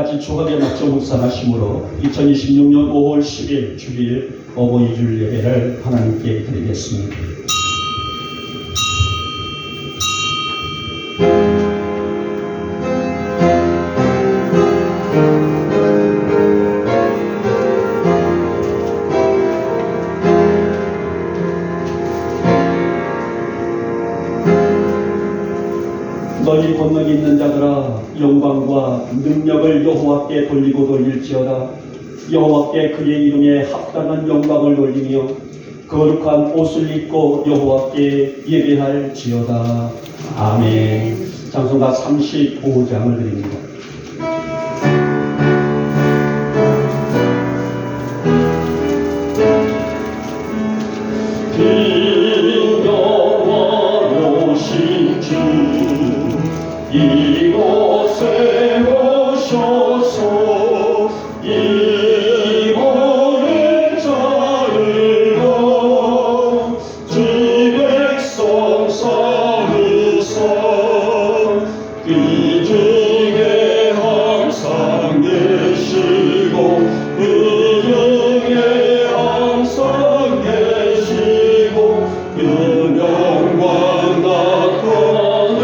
가지 추억에 맞춰 묵상하심으로 2026년 5월 10일 주일 어버이 주일 예배를 하나님께 드리겠습니다. 너희 권능 있는 자들아, 영광과 능력을 여호와께 돌리고 돌릴지어다. 여호와께 그의 이름에 합당한 영광을 돌리며 거룩한 옷을 입고 여호와께 예배할지어다. 아멘. 찬송가 35장을 드립니다. 이곳에 오셔서 이번을 자르고 주 백성 삼으사 그 중에 항상 계시고 그 중에 항상 계시고 그 영광 나타내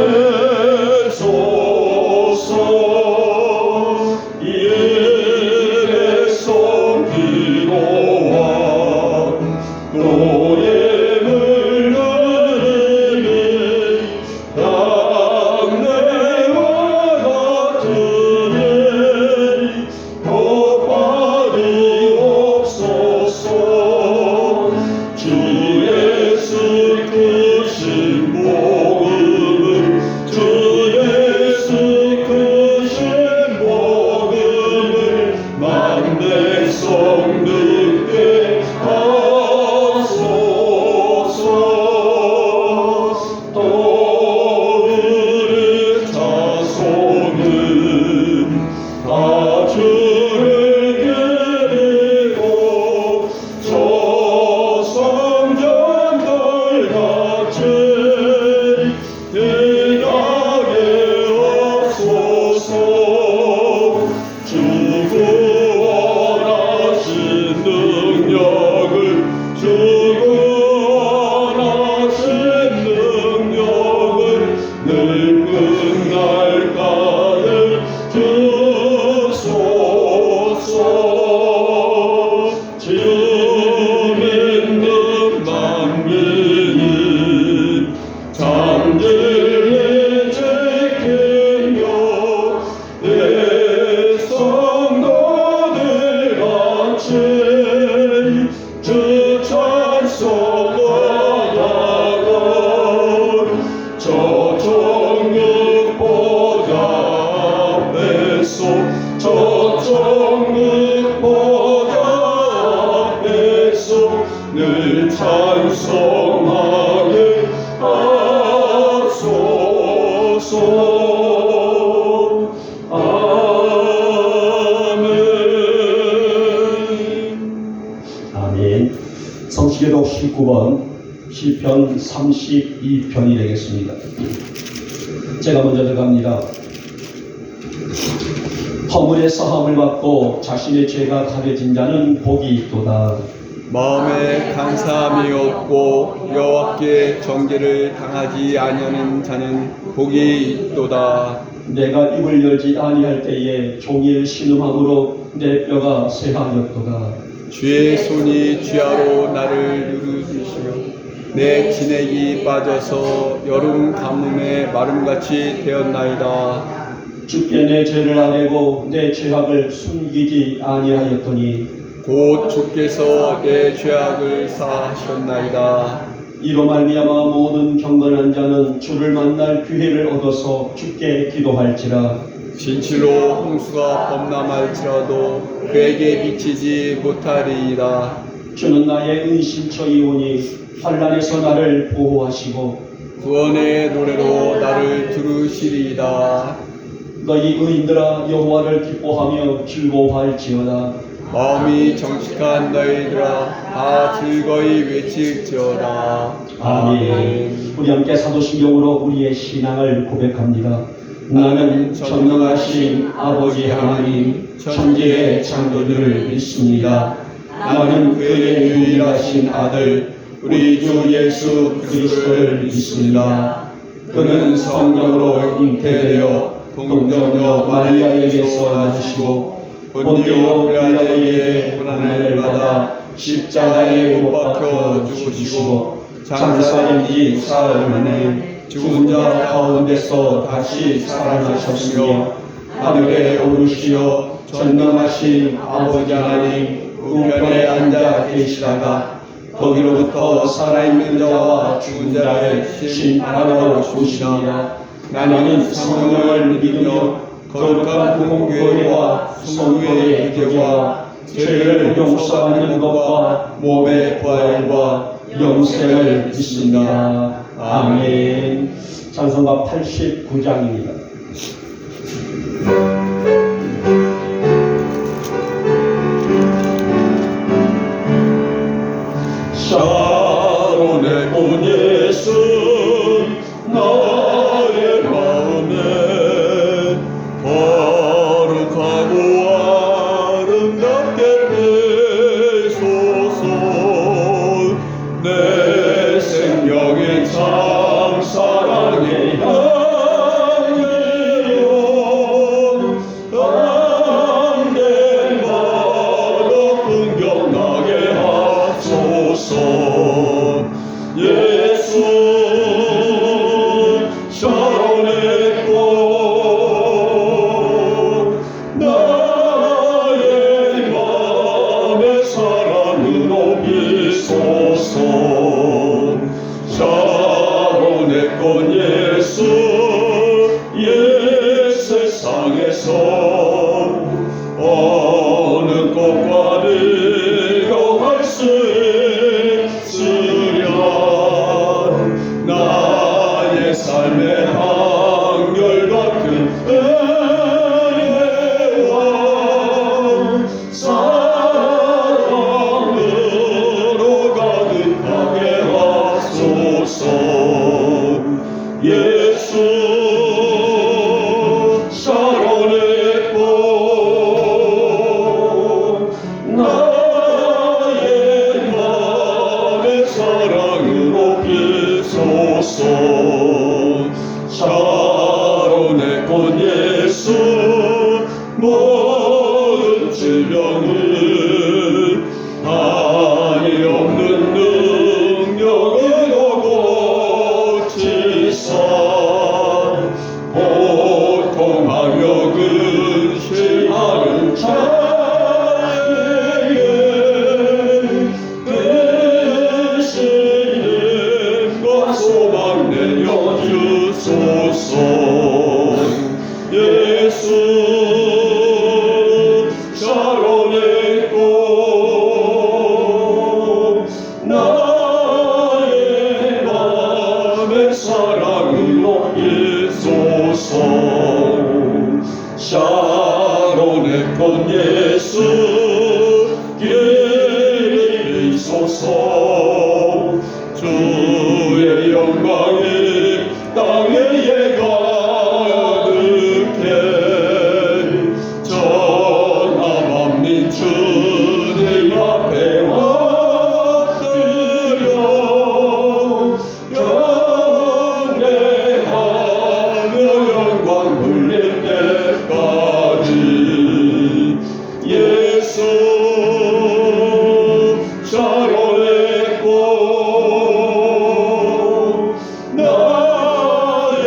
늘 찬송하게 하소서. 아멘. 아멘. 성시계독 19번 시편 32편이 되겠습니다. 제가 먼저 들어갑니다. 허물의 사함을 받고 자신의 죄가 가려진 자는 복이 있도다. 마음에 간사함이 없고 여호와께 정죄를 당하지 아니하는 자는 복이 있도다. 내가 입을 열지 아니할 때에 종일 신음함으로 내 뼈가 쇠하였도다. 주의 손이 쥐하로 나를 누르시며 내 진액이 빠져서 여름 가뭄에 마름같이 되었나이다. 주께 내 죄를 아뢰고 내 죄악을 숨기지 아니하였더니 곧 주께서 내 죄악을 사하셨나이다. 이로 말미암아 모든 경건한 자는 주를 만날 기회를 얻어서 주께 기도할지라. 진실로 홍수가 범람할지라도 그에게 미치지 못하리이다. 주는 나의 은신처이오니 환난에서 나를 보호하시고 구원의 노래로 나를 들으시리이다. 너희 의인들아 여호와를 기뻐하며 즐거워할지어다. 마음이 정직한 너희들아 다 즐거이 외칠지어다. 아멘. 우리 함께 사도신경으로 우리의 신앙을 고백합니다. 나는 전능하신 아버지 하나님 천지의 창조주를 믿습니다. 나는 그의 유일하신 아들 우리 주 예수 그리스도를 믿습니다. 그는 성령으로 잉태되어 동정녀 마리아에게서 나시고 본디오 빌라도에게 고난을 받아 십자가에 못 박혀 죽으시고 장사된 지 사흘 만에 죽은 자 가운데서 다시 살아나셨으며 하늘에 오르시어 전능하신 아버지 하나님 우편에 앉아 계시다가 거기로부터 살아있는 자와 죽은 자를 심판하러 오시리라. 나는 성령을 믿으며 거룩한 공교회와 성도의 교제와 죄를 용서하는 것과 몸의 부활과 영생을 믿습니다. 아멘. 찬송가 89장입니다. 샤론의 본 예수 나의 마음에 거룩하고 아름답게 되소서. 내 생명의 참 사랑의 향기여 담대 바로 풍경나게 하소서. 예수 샤론의 꽃 나의 맘의 사랑으로 비소서. 샤론의 꽃 예수 이 세상에서 어느 꽃과 비교할 수 있으랴. 나의 삶의 한결같은 은혜와 사랑으로 가득하게 하소서. 예수 샤론의 꽃 나의 맘의 사랑으로 비소서. 샤론의 꽃 예수 모든 질병을 한이 없는 능력으로 고치사 고통하며 근심하는 자에게 되시는 소망 내려주소서. 예수 샤론의 꽃 나의 맘의 사랑으로 비소서. 샤론의 꽃 예수 길이 비소서. 주의 영광이 땅에 가득해 전하만민 주님 앞에 엎드려 경배하며 영광 돌릴 때까지. 예수 샤론의 꽃 나의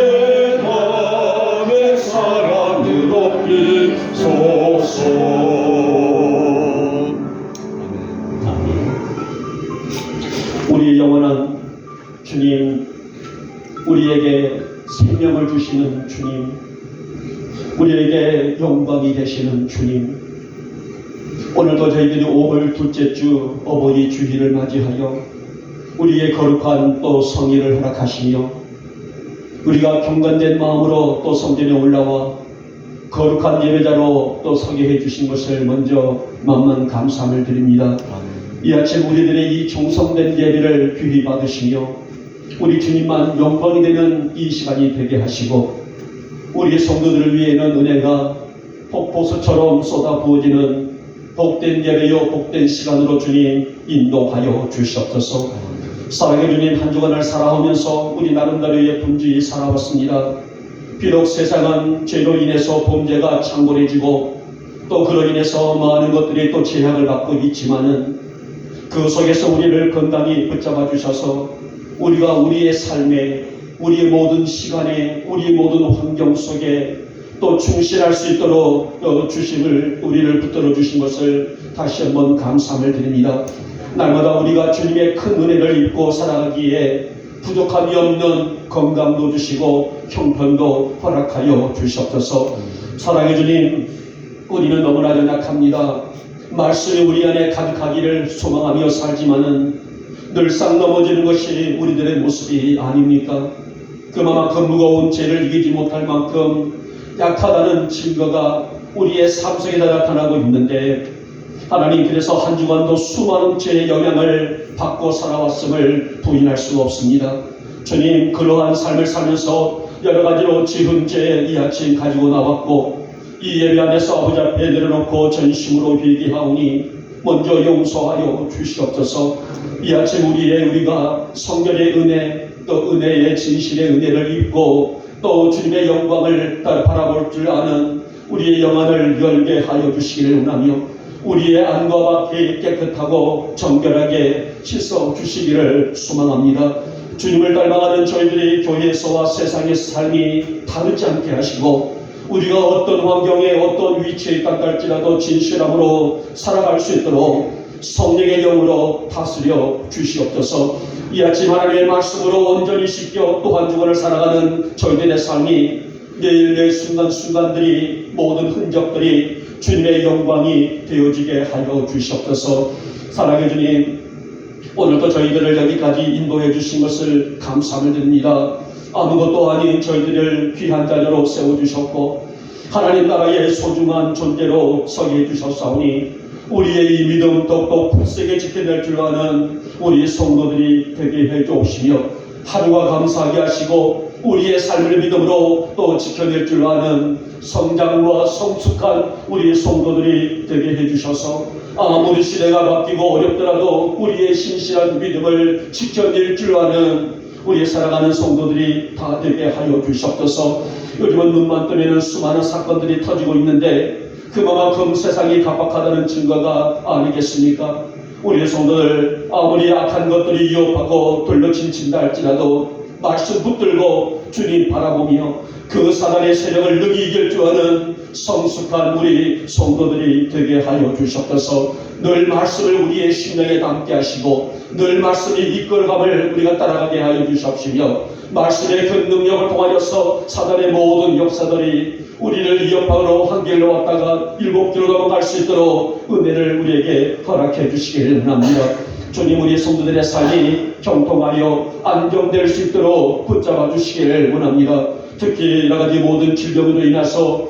맘의 사랑으로 비소서. 아멘. 우리의 영원한 주님, 우리에게 생명을 주시는 주님, 우리에게 영광이 되시는 주님, 오늘도 저희들이 5월 둘째 주 어버이 주일을 맞이하여 우리의 거룩한 또 성의를 허락하시며 우리가 경건된 마음으로 또 성전에 올라와 거룩한 예배자로 또 서게 해주신 것을 먼저 만만 감사함을 드립니다. 이 아침 우리들의 이 종성된 예배를 귀히 받으시며 우리 주님만 영광이 되는 이 시간이 되게 하시고 우리 성도들을 위해는 은혜가 폭포수처럼 쏟아부어지는 복된 예배요 복된 시간으로 주님 인도하여 주시옵소서. 사랑의 주님, 한 주간을 살아오면서 우리 나름대로의 분주히 살아왔습니다. 비록 세상은 죄로 인해서 범죄가 창궐해지고 또 그로 인해서 많은 것들이 또 제약을 받고 있지만은 그 속에서 우리를 건강히 붙잡아 주셔서 우리가 우리의 삶에, 우리의 모든 시간에, 우리의 모든 환경 속에 또 충실할 수 있도록 주심을 우리를 붙들어 주신 것을 다시 한번 감사함을 드립니다. 날마다 우리가 주님의 큰 은혜를 입고 살아가기에 부족함이 없는 건강도 주시고 형편도 허락하여 주시옵소서. 사랑해 주님, 우리는 너무나 연약합니다. 말씀이 우리 안에 가득하기를 소망하며 살지만은 늘상 넘어지는 것이 우리들의 모습이 아닙니까? 그만큼 무거운 죄를 이기지 못할 만큼 약하다는 증거가 우리의 삶 속에 나타나고 있는데, 하나님, 그래서 한 주간도 수많은 죄의 영향을 받고 살아왔음을 부인할 수가 없습니다. 주님, 그러한 삶을 살면서 여러 가지로 지은 죄 이 아침 가지고 나왔고 이 예배 안에서 아버지 앞에 내려놓고 전심으로 회개하오니 먼저 용서하여 주시옵소서. 이 아침 우리가 성결의 은혜, 또 은혜의 진실의 은혜를 입고 또 주님의 영광을 바라볼 줄 아는 우리의 영안을 열게 하여 주시기를 원하며 우리의 안과 밖이 깨끗하고 정결하게 씻어 주시기를 소망합니다. 주님을 닮아가는 저희들이 교회에서와 세상의 삶이 다르지 않게 하시고 우리가 어떤 환경에 어떤 위치에 있다 할지라도 진실함으로 살아갈 수 있도록 성령의 영으로 다스려 주시옵소서. 이 아침 하나님의 말씀으로 온전히 씻겨 또 한 주간을 살아가는 저희들의 삶이 매일매일 순간순간들이 모든 흔적들이 주님의 영광이 되어지게 하여 주시옵소서. 사랑해 주님, 오늘도 저희들을 여기까지 인도해 주신 것을 감사함을 드립니다. 아무것도 아닌 저희들을 귀한 자녀로 세워주셨고 하나님 나라의 소중한 존재로 서게 해주셨사오니 우리의 이 믿음 더욱더 굳세게 지켜낼 줄 아는 우리 성도들이 되게 해주옵시며 하루가 감사하게 하시고 우리의 삶을 믿음으로 또 지켜낼 줄 아는 성장과 성숙한 우리 성도들이 되게 해주셔서 아무리 시대가 바뀌고 어렵더라도 우리의 신실한 믿음을 지켜낼 줄 아는 우리 살아가는 성도들이 다 되게 하여 주시옵소서. 요즘은 눈만 뜨면 수많은 사건들이 터지고 있는데 그만큼 세상이 각박하다는 증거가 아니겠습니까? 우리 성도들 아무리 악한 것들이 위협하고 둘러친친다 할지라도 말씀 붙들고 주님 바라보며 그 사단의 세력을 능히 이길 줄 아는 성숙한 우리 성도들이 되게 하여 주시옵소서. 늘 말씀을 우리의 심령에 담게 하시고 늘 말씀이 이끌감을 우리가 따라가게 하여 주시옵시며 말씀의 그 능력을 통하여서 사단의 모든 역사들이 우리를 위협하러 한 길로 왔다가 7길로 넘어갈 수 있도록 은혜를 우리에게 허락해 주시기를 원합니다. 주님, 우리 성도들의 삶이 형통하여 안정될 수 있도록 붙잡아 주시기를 원합니다. 특히 여러 가지 모든 질병으로 인해서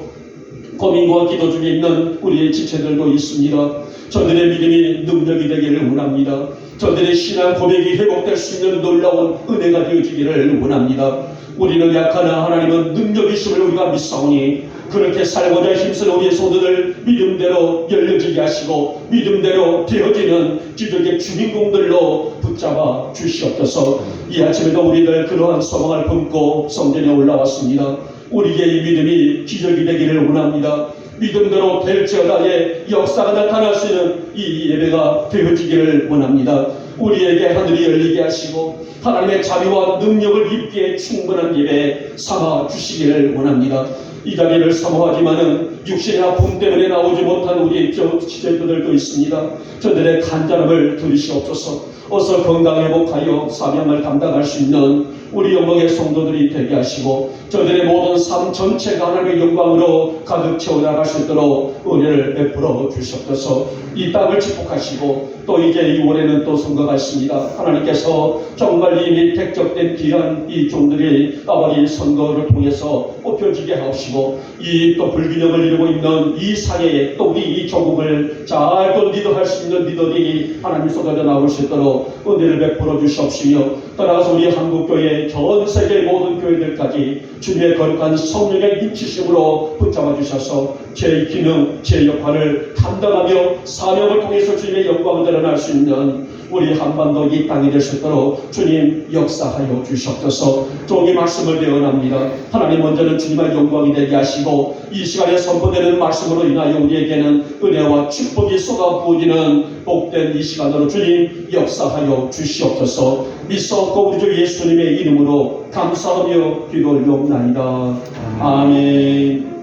고민과 기도 중에 있는 우리의 지체들도 있습니다. 저들의 믿음이 능력이 되기를 원합니다. 저들의 신앙 고백이 회복될 수 있는 놀라운 은혜가 되어지기를 원합니다. 우리는 약하나 하나님은 능력이심을 우리가 믿사오니 그렇게 살고자 힘쓰는 우리의 성도들 믿음대로 열려지게 하시고 믿음대로 되어지는 기적의 주인공들로 붙잡아 주시옵소서. 이 아침에도 우리들 그러한 소망을 품고 성전에 올라왔습니다. 우리의 이 믿음이 기적이 되기를 원합니다. 믿음대로 될지어다의 역사가 나타날 수 있는 이 예배가 되어지기를 원합니다. 우리에게 하늘이 열리게 하시고 하나님의 자비와 능력을 입기에 충분한 예배 삼아 주시기를 원합니다. 이 자리를 사모하지만은 육신의 아픔 때문에 나오지 못한 우리 지체들도 있습니다. 저들의 간절함을 들으시옵소서. 어서 건강 회복하여 사명을 감당할 수 있는 우리 영광의 성도들이 되게 하시고 저들의 모든 삶 전체가 하나님의 영광으로 가득 채워나갈 수 있도록 은혜를 베풀어 주시옵소서. 이 땅을 축복하시고 또 이제 2월에는 또 선거가 있습니다. 하나님께서 정말 이미 택적된 귀한 이 종들이 아버지 선거를 통해서 뽑혀지게 하옵시고 하시고 이 또 불균형을 이루고 있는 이 사회에 또 우리 이 조국을 잘 또 리더할 수 있는 리더들이 하나님 쏟아져 나올 수 있도록 은혜를 베풀어 주시옵시며 따라서 우리 한국교회 전 세계 모든 교회들까지 주님의 거룩한 성령의 인치심으로 붙잡아 주셔서 제 기능, 제 역할을 감당하며 사명을 통해서 주님의 영광을 드러날 수 있는 우리 한반도 이 땅이 될 수 있도록 주님 역사하여 주시옵소서. 종이 말씀을 대언합니다. 하나님 먼저는 주님의 영광이 되게 하시고 이 시간에 선포되는 말씀으로 인하여 우리에게는 은혜와 축복이 쏟아부어지는 복된 이 시간으로 주님 역사하여 주시옵소서. 믿사옵고 우리 주 예수님의 이름으로 감사하며 기도 올려옵나이다. 아멘.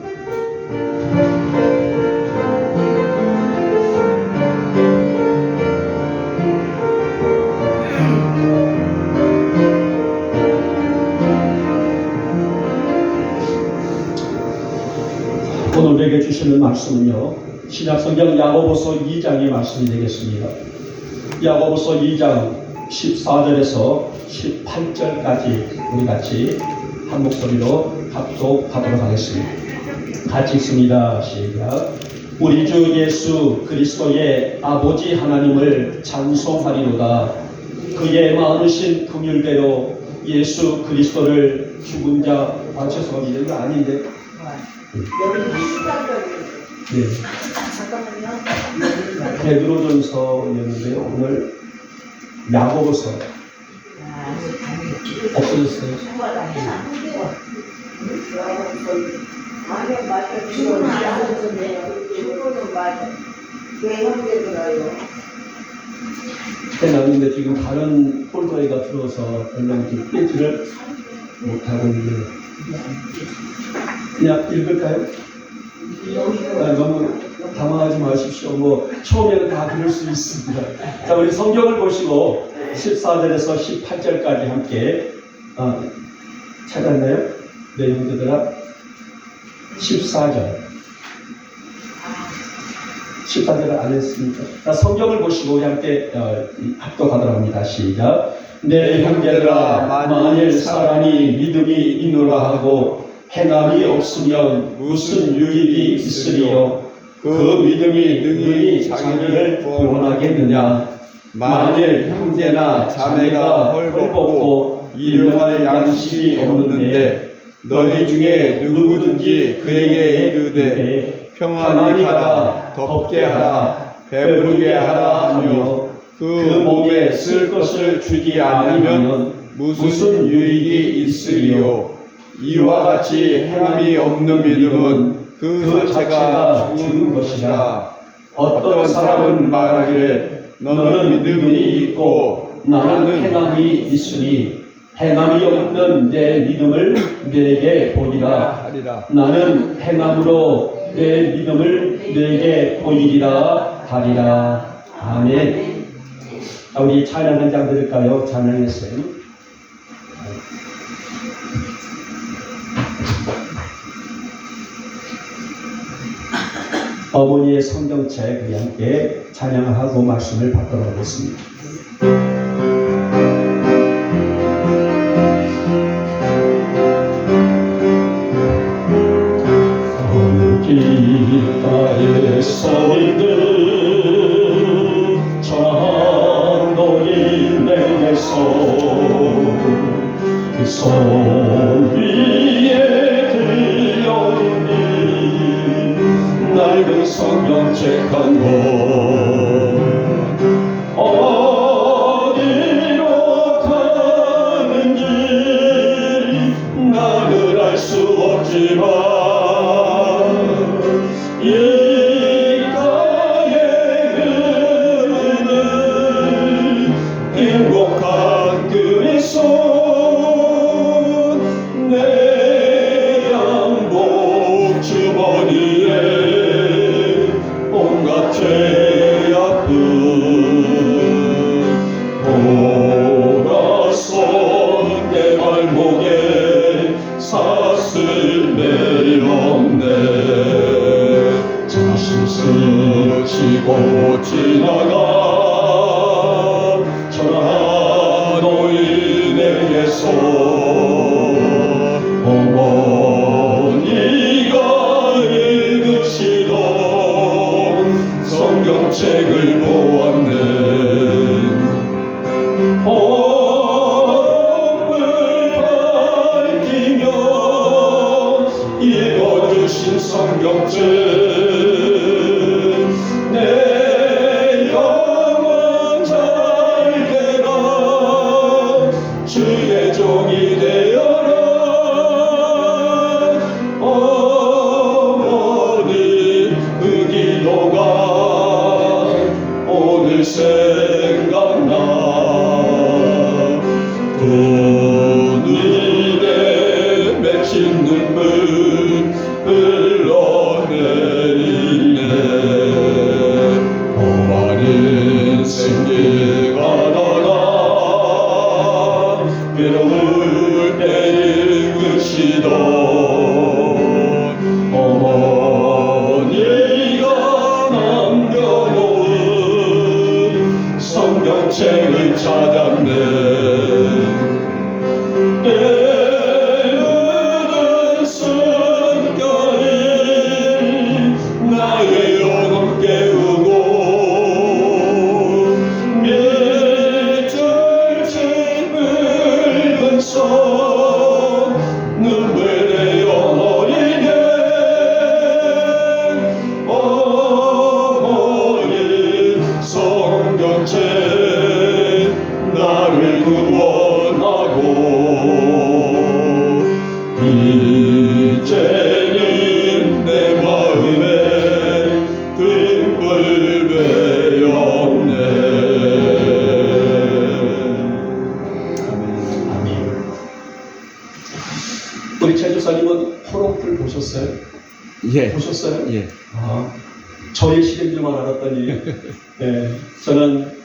오늘 내게 주시는 말씀은요, 신약성경 야고보서 2장의 말씀이 되겠습니다. 야고보서 2장 14절에서 18절까지 우리 같이 한 목소리로 합독하도록 하겠습니다. 같이 읽습니다. 시작. 우리 주 예수 그리스도의 아버지 하나님을 찬송하리로다. 그의 많으신 긍휼대로 예수 그리스도를 죽은 자, 죄송합니다. 이거 아닌데. 네. 베드로전서였는데요. 오늘 야고보서 없어졌어요. 해놨는데 지금 다른 폴더에가 들어서 별로 뺀지를 못하고 있는데 그냥 읽을까요? 너무 당황하지 마십시오. 처음에는 다 그럴 수 있습니다. 자, 우리 성경을 보시고 14절에서 18절까지 함께 찾았나요? 네, 형제들아. 14절. 14절을 안 했습니까? 자, 성경을 보시고 우리 함께 합독하도록 합니다. 시작. 내 형제들아, 만일 사람이 믿음이 있노라 하고 행함이 없으면 무슨 유익이 있으리요? 그 믿음이 능히 자기를 구원하겠느냐? 만일 형제나 자매가 헐벗고 일용할 양식이 없는데 너희 중에 누구든지 그에게 이르되 평안히 가라, 덥게 하라, 배부르게 하라 하며 그 몸에 쓸 것을 주지 않으면 무슨 유익이 있으리요? 이와 같이 행함이 없는 믿음은 그 자체가 죽은 것이라. 어떤 사람은 말하기를 너는 믿음이 있고 나는 행함이 있으니 행함이 없는 내 믿음을 내게 보이라 하리라. 나는 행함으로 내 믿음을 내게 보이리라 하리라. 아멘. 우리 찬양 한 장 드릴까요? 찬양했어요. 어머니의 성경책 우리 함께 찬양을 하고 말씀을 받도록 하겠습니다. 어느 길가의 서리들 찬도인 내게서 그 손 위에 들려오니 낡은 성경책 한 권 어디로 가는지 나는 알 수 없지만 이 땅에 흐르는 행복한 그의 손 내 양복 주머니에 온갖 죄악들 돌아선 내 발목에 사슬 내렸네. 자신 스치고 지나가 전하 노인에게서 어머니가 성경책을 보았네. 호흡을 밝히며 읽어주신 성경책, 내 영혼 잘 되라, 주의 종이 되어라. 어머니 그 기도가 오늘 생각나. 두 눈에 맺힌 눈물 흘러내리네. 어머니 생기가 나가 괴로울 때 읽으시던 어머니가 남겨놓은 성경책을 찾았네. 때로는 숨결이 나의 영혼 깨우고 밑줄치 붉은 손 눈물 내어 어리네. 어머니 성경책 나를 구원하고 이제는 내 마음에 등불 배웠네. 아멘. 우리 최주사님은 호롱불 보셨어요? 예. 보셨어요? 예. 아, 저의 시대인 줄만 알았더니, 네, 저는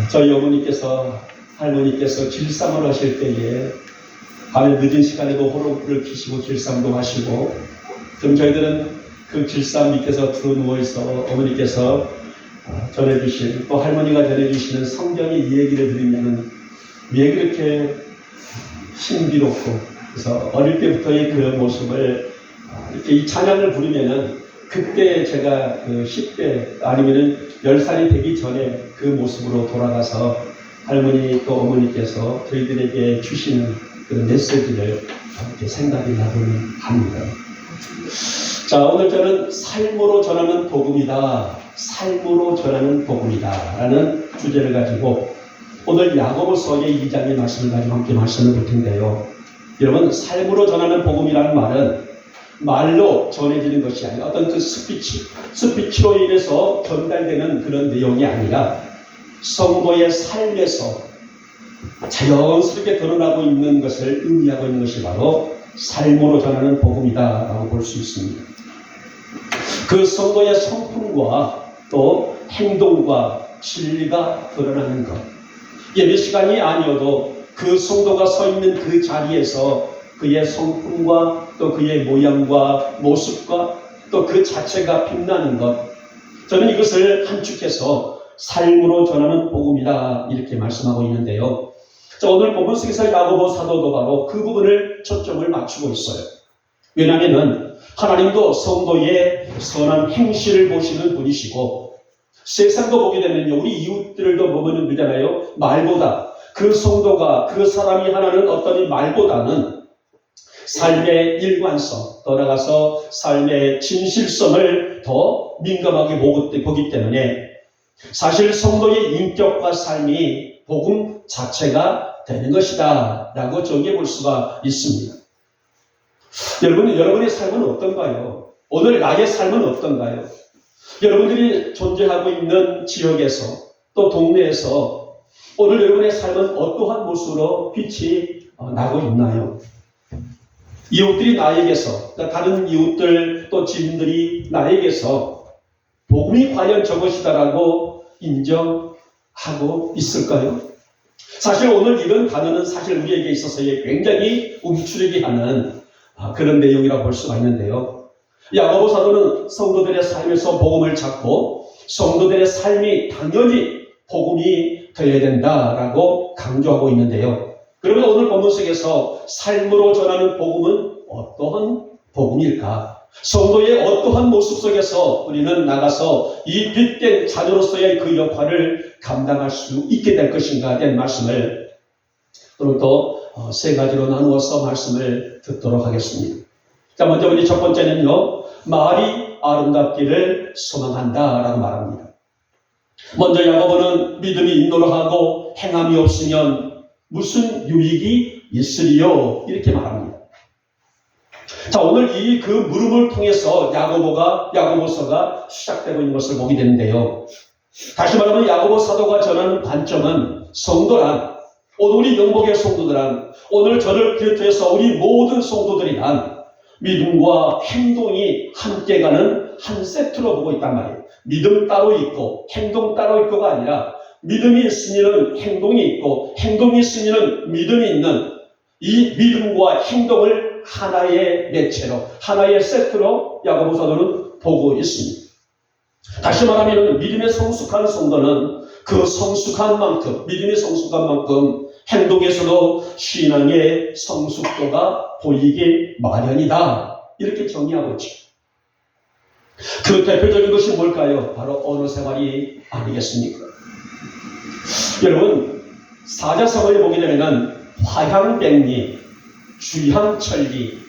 저희 어머니께서, 할머니께서 길쌈을 하실 때에 밤에 늦은 시간에도 호롱불을 켜시고 길쌈도 하시고, 그럼 저희들은 그 길쌈 밑에서 들어 누워있어 어머니께서 전해주신, 또 할머니가 전해주시는 성경의 이야기를 들으면 왜 그렇게 신비롭고, 그래서 어릴 때부터의 그 모습을 이렇게 이 찬양을 부르면은 그때 제가 그 10대 아니면은 10살이 되기 전에 그 모습으로 돌아가서 할머니 또 어머니께서 저희들에게 주시는 그 메시지를 이렇게 생각이 나곤 합니다. 자, 오늘 저는 삶으로 전하는 복음이다. 삶으로 전하는 복음이다. 라는 주제를 가지고 오늘 야고보서의 2장의 말씀을 가지고 함께 말씀을 볼 텐데요. 여러분, 삶으로 전하는 복음이라는 말은 말로 전해지는 것이 아니라 어떤 그 스피치로 인해서 전달되는 그런 내용이 아니라 성도의 삶에서 자연스럽게 드러나고 있는 것을 의미하고 있는 것이 바로 삶으로 전하는 복음이다 라고 볼 수 있습니다. 그 성도의 성품과 또 행동과 진리가 드러나는 것, 예배 시간이 아니어도 그 성도가 서 있는 그 자리에서 그의 성품과 또 그의 모양과 모습과 또 그 자체가 빛나는 것, 저는 이것을 함축해서 삶으로 전하는 복음이다 이렇게 말씀하고 있는데요. 자, 오늘 본문 속에서 야고보 사도도 바로 그 부분을 초점을 맞추고 있어요. 왜냐하면 하나님도 성도의 선한 행실을 보시는 분이시고, 세상도 보게 되면요, 우리 이웃들도 보면 그러잖아요. 말보다 그 성도가, 그 사람이 하나는 어떤 이 말보다는 삶의 일관성, 떠나가서 삶의 진실성을 더 민감하게 보기 때문에 사실 성도의 인격과 삶이 복음 자체가 되는 것이다 라고 정의해 볼 수가 있습니다. 여러분의 삶은 어떤가요? 오늘 나의 삶은 어떤가요? 여러분들이 존재하고 있는 지역에서 또 동네에서 오늘 여러분의 삶은 어떠한 모습으로 빛이 나고 있나요? 이웃들이 나에게서, 다른 이웃들 또 지인들이 나에게서 복음이 과연 저것이다라고 인정하고 있을까요? 사실 오늘 이런 단어는 사실 우리에게 있어서의 굉장히 움츠리게 하는 그런 내용이라고 볼 수가 있는데요. 야고보 사도는 성도들의 삶에서 복음을 찾고 성도들의 삶이 당연히 복음이 되어야 된다라고 강조하고 있는데요. 그러면 오늘 본문 속에서 삶으로 전하는 복음은 어떠한 복음일까? 성도의 어떠한 모습 속에서 우리는 나가서 이 빛된 자녀로서의 그 역할을 감당할 수 있게 될 것인가 된 말씀을 오늘 또 세 가지로 나누어서 말씀을 듣도록 하겠습니다. 자, 먼저 우리 첫 번째는요, 말이 아름답기를 소망한다 라고 말합니다. 먼저 야고보는 믿음이 있노라 하고 행함이 없으면 무슨 유익이 있으리요? 이렇게 말합니다. 자, 오늘 이 그 물음을 통해서 야고보서가 시작되고 있는 것을 보게 되는데요. 다시 말하면 야고보 사도가 전하는 관점은 성도란, 오늘 우리 영복의 성도들한, 오늘 저를 비롯해서 우리 모든 성도들이란 믿음과 행동이 함께 가는 한 세트로 보고 있단 말이에요. 믿음 따로 있고 행동 따로 있고가 아니라 믿음이 있으면 행동이 있고 행동이 있으면 믿음이 있는 이 믿음과 행동을 하나의 매체로, 하나의 세트로 야고보 사도는 보고 있습니다. 다시 말하면 믿음의 성숙한 성도는 그 성숙한 만큼, 믿음의 성숙한 만큼 행동에서도 신앙의 성숙도가 보이기 마련이다. 이렇게 정의하고 있죠. 그 대표적인 것이 뭘까요? 바로 언어 생활이 아니겠습니까? 여러분, 사자성어에 보게 되면 화향백리, 주향천리,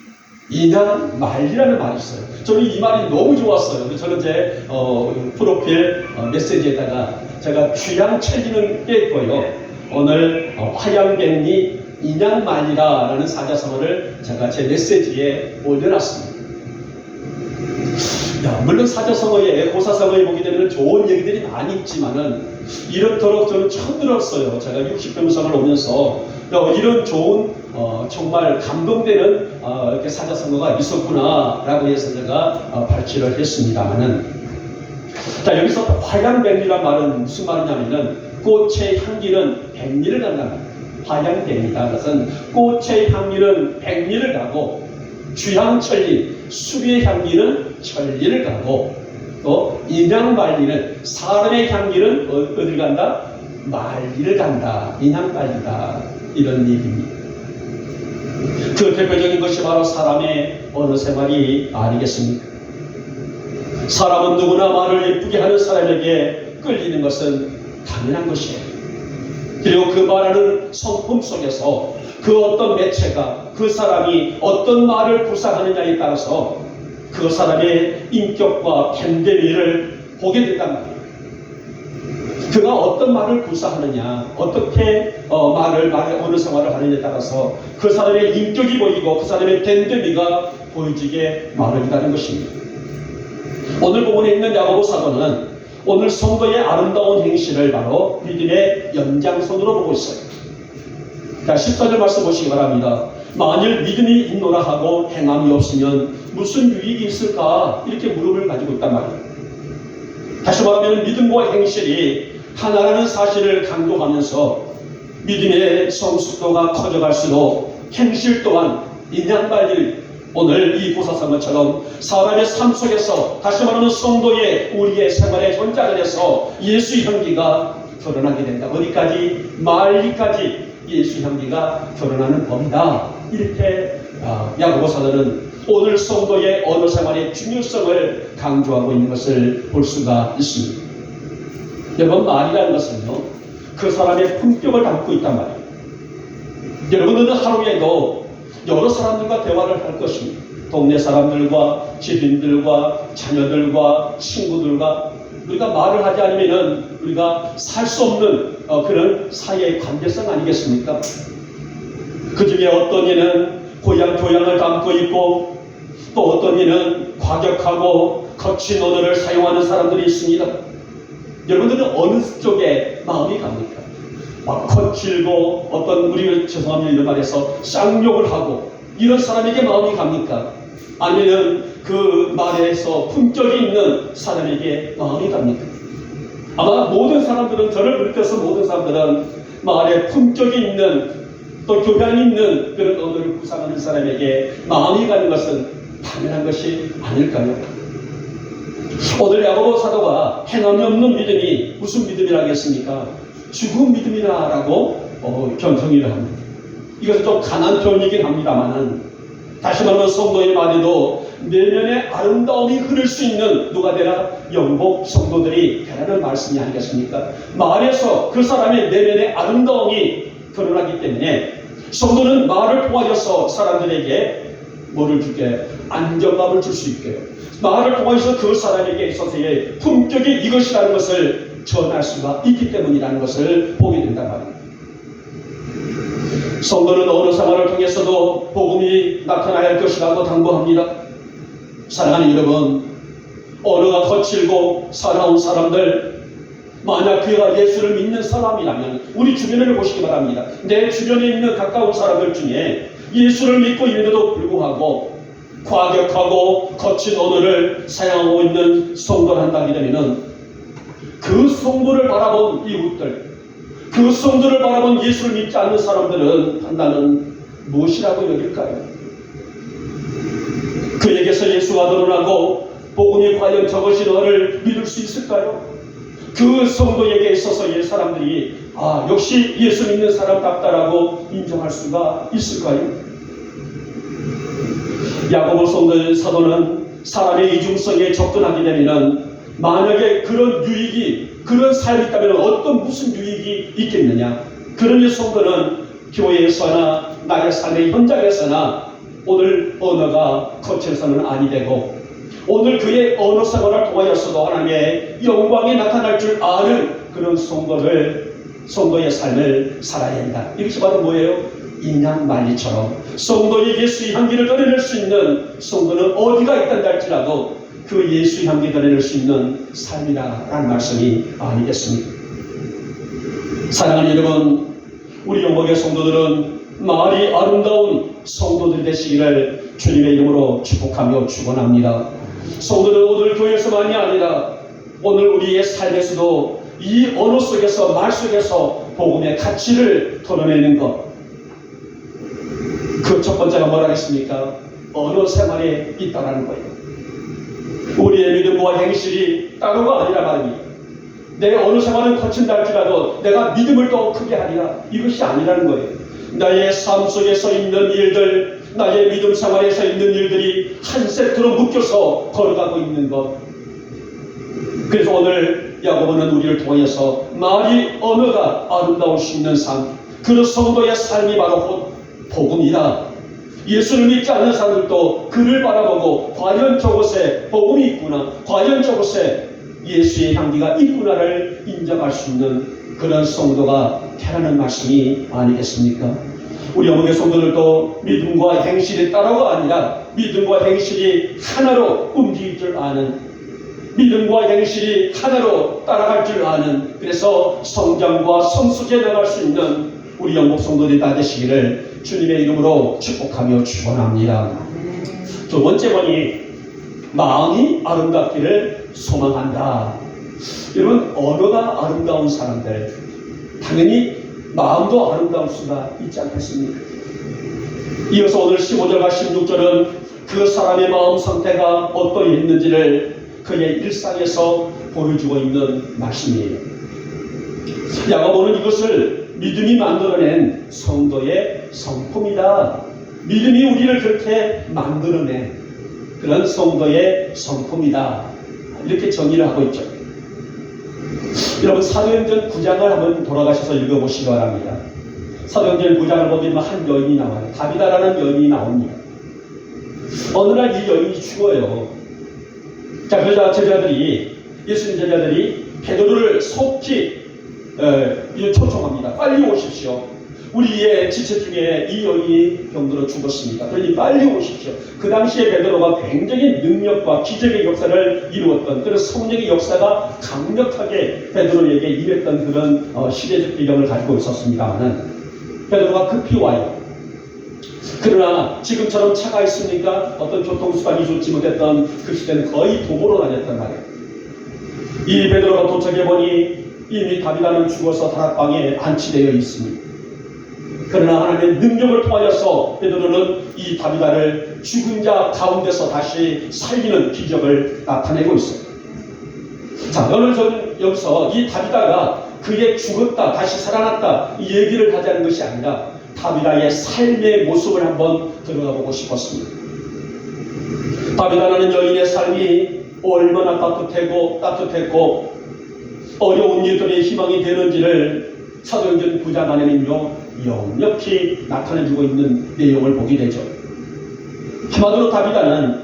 인양말리라는 말이 있어요. 저는 이 말이 너무 좋았어요. 저는 제 프로필 메시지에다가 제가 주향천리는 뺐고요. 오늘 화향백리, 인양말리라는 사자성어를 제가 제 메시지에 올려놨습니다. 물론 사자성어에, 고사성어에 보게 되면 좋은 얘기들이 많이 있지만은 이렇도록 저는 처음 들었어요. 제가 60평생을 오면서 이런 좋은 정말 감동되는 이렇게 사자성어가 있었구나라고 해서 제가 발췌를 했습니다만은, 자, 여기서 화향백리란 말은 무슨 말이냐면은 꽃의 향기는 백리를 간다는 말이에요. 화향백리다. 그것은 꽃의 향기는 백리를 가고 주향천리, 수리의 향기는 천리를 가고 또 인양말리는 사람의 향기는 어디를 간다? 말리를 간다. 인양말리다. 이런 얘기입니다. 그 대표적인 것이 바로 사람의 언어 생활이 아니겠습니까? 사람은 누구나 말을 예쁘게 하는 사람에게 끌리는 것은 당연한 것이에요. 그리고 그 말하는 성품 속에서 그 어떤 매체가 그 사람이 어떤 말을 구사하느냐에 따라서 그 사람의 인격과 됨됨이를 보게 된단 말이에요. 그가 어떤 말을 구사하느냐, 어떻게 말을 어느 생활을 하느냐에 따라서 그 사람의 인격이 보이고 그 사람의 됨됨이가 보여지게 마련이라는 것입니다. 오늘 본문에 있는 야고보 사도는 오늘 성도의 아름다운 행실을 바로 믿음의 연장선으로 보고 있어요. 자, 14절 말씀 보시기 바랍니다. 만일 믿음이 있노라 하고 행함이 없으면 무슨 유익이 있을까? 이렇게 물음을 가지고 있단 말이에요. 다시 말하면 믿음과 행실이 하나라는 사실을 강조하면서 믿음의 성숙도가 커져갈수록 행실 또한 인양발릴, 오늘 이 고사성어처럼 사람의 삶 속에서 다시 말하면 성도의 우리의 생활의 현장을 해서 예수 향기가 드러나게 된다. 어디까지? 말리까지 예수 향기가 드러나는 법이다. 이렇게 야고보 사도는 오늘 성도의 언어 생활의 중요성을 강조하고 있는 것을 볼 수가 있습니다. 여러분, 말이라는 것은요, 그 사람의 품격을 담고 있단 말이에요. 여러분들은 하루에도 여러 사람들과 대화를 할 것입니다. 동네 사람들과 지인들과 자녀들과 친구들과 우리가 말을 하지 않으면 우리가 살 수 없는 그런 사이의 관계성 아니겠습니까? 그 중에 어떤 이는 고향 교양을 담고 있고 또 어떤 이는 과격하고 거친 언어를 사용하는 사람들이 있습니다. 여러분들은 어느 쪽에 마음이 갑니까? 막 거칠고 어떤 우리 죄송합니다 이런 말에서 쌍욕을 하고 이런 사람에게 마음이 갑니까? 아니면 그 말에서 품격이 있는 사람에게 마음이 갑니까? 아마 모든 사람들은, 저를 비롯해서 모든 사람들은 말에 품격이 있는 또 교양이 있는 그런 언어를 구사하는 사람에게 마음이 가는 것은 당연한 것이 아닐까요? 오늘 야고보 사도가 행함이 없는 믿음이 무슨 믿음이라겠습니까? 죽은 믿음이라고 정의를 합니다. 이것은 좀 강한 표현이긴 합니다만은, 다시 말하면 성도의 말에도 내면의 아름다움이 흐를 수 있는 누가 되라? 영복 성도들이 되라는 말씀이 아니겠습니까? 말에서 그 사람의 내면의 아름다움이 드러나기 때문에 성도는 말을 통하여서 사람들에게 뭐를 주게? 안정감을 줄 수 있게, 말을 통해서 그 사람에게 있어서의 품격이 이것이라는 것을 전할 수가 있기 때문이라는 것을 보게 된단 말입니다. 성도는 어느 상황을 통해서도 복음이 나타나야 할 것이라고 당부합니다. 사랑하는 여러분, 언어가 거칠고 사나운 사람들, 만약 그가 예수를 믿는 사람이라면 우리 주변을 보시기 바랍니다. 내 주변에 있는 가까운 사람들 중에 예수를 믿고 있는데도 불구하고 과격하고 거친 언어를 사용하고 있는 성도를 한다게 되면 그 성도를 바라본 이웃들, 그 성도를 바라본 예수를 믿지 않는 사람들은 판단은 무엇이라고 여길까요? 그에게서 예수가 드러나고 복음이 과연 저것이 너를 믿을 수 있을까요? 그 성도에게 있어서 사람들이 역시 예수 믿는 사람답다라고 인정할 수가 있을까요? 야고보 성도 사도는 사람의 이중성에 접근하게 되면 만약에 그런 유익이, 그런 삶이 있다면 무슨 유익이 있겠느냐? 그러니 성도는 교회에서나 나의 삶의 현장에서나 오늘 언어가 거쳐서는 아니 되고, 오늘 그의 언어 생활을 통하여서도 하나님의 영광이 나타날 줄 아는 그런 성도의 삶을 살아야 한다. 이것이 바로 뭐예요? 인양만리처럼 성도의 예수의 향기를 드러낼 수 있는, 성도는 어디가 있단다 할지라도 그 예수의 향기 드러낼 수 있는 삶이라는 말씀이 아니겠습니까? 사랑하는 여러분, 우리 영광의 성도들은 말이 아름다운 성도들 되시기를 주님의 이름으로 축복하며 축원합니다. 성도는 오늘 교회에서만이 아니라 오늘 우리의 삶에서도 이 언어 속에서, 말 속에서 복음의 가치를 드러내는 것, 그 첫 번째가 뭐라겠습니까? 언어 생활에 있다라는 거예요. 우리의 믿음과 행실이 따로가 아니라 말입니다. 내 언어 생활은 거친다 할지라도 내가 믿음을 더 크게 하리라, 이것이 아니라는 거예요. 나의 삶 속에서 있는 일들, 나의 믿음 생활에서 있는 일들이 한 세트로 묶여서 걸어가고 있는 것. 그래서 오늘 야고보는 우리를 통해서 말이, 언어가 아름다울 수 있는 삶, 그 성도의 삶이 바로 복음이다. 예수를 믿지 않는 사람들도 그를 바라보고 과연 저곳에 복음이 있구나, 과연 저곳에 예수의 향기가 있구나를 인정할 수 있는 그런 성도가 되라는 말씀이 아니겠습니까? 우리 영혼의 성도들도 믿음과 행실이 따로가 아니라 믿음과 행실이 하나로 움직일 줄 아는, 믿음과 행실이 하나로 따라갈 줄 아는, 그래서 성장과 성숙해 나갈 수 있는 우리 영복 성도들이 다 되시기를 주님의 이름으로 축복하며 축원합니다. 두 번째 번이 마음이 아름답기를 소망한다. 여러분, 언어가 아름다운 사람들, 당연히 마음도 아름다울 수가 있지 않겠습니까? 이어서 오늘 15절과 16절은 그 사람의 마음 상태가 어떠했는지를 그의 일상에서 보여주고 있는 말씀이에요. 야고보는 이것을 믿음이 만들어낸 성도의 성품이다. 믿음이 우리를 그렇게 만들어낸 그런 성도의 성품이다. 이렇게 정의를 하고 있죠. 여러분, 사도행전 9장을 한번 돌아가셔서 읽어보시기 바랍니다. 사도행전 9장을 보면 한 여인이 나와요. 다비다라는 여인이 나옵니다. 어느 날 이 여인이 죽어요. 자, 그러자 예수님 제자들이 베드로를 속히 초청합니다. 빨리 오십시오. 우리의 지체 중에 이 여인이 병들어 죽었습니다. 그러니 빨리 오십시오. 그 당시에 베드로가 굉장히 능력과 기적의 역사를 이루었던, 그런 성령의 역사가 강력하게 베드로에게 임했던 그런 시대적 배경을 가지고 있었습니다만은 베드로가 급히 와요. 그러나 지금처럼 차가 있으니까 어떤 교통수단이 좋지 못했던 그 시대는 거의 도보로 다녔단 말이에요. 이 베드로가 도착해보니 이미 다비다는 죽어서 다락방에 안치되어 있습니다. 그러나 하나님의 능력을 통하여서 베드로는 이 다비다를 죽은 자 가운데서 다시 살리는 기적을 나타내고 있어요. 자, 오늘 저는 여기서 이 다비다가 그의 죽었다, 다시 살아났다, 이 얘기를 하자는 것이 아니라 다비다의 삶의 모습을 한번 들어가 보고 싶었습니다. 다비다라는 여인의 삶이 얼마나 따뜻했고 어려운 이들의 희망이 되는지를 사도행전 9장 안에는요 역력히 나타내주고 있는 내용을 보게 되죠. 한마디로 다비다는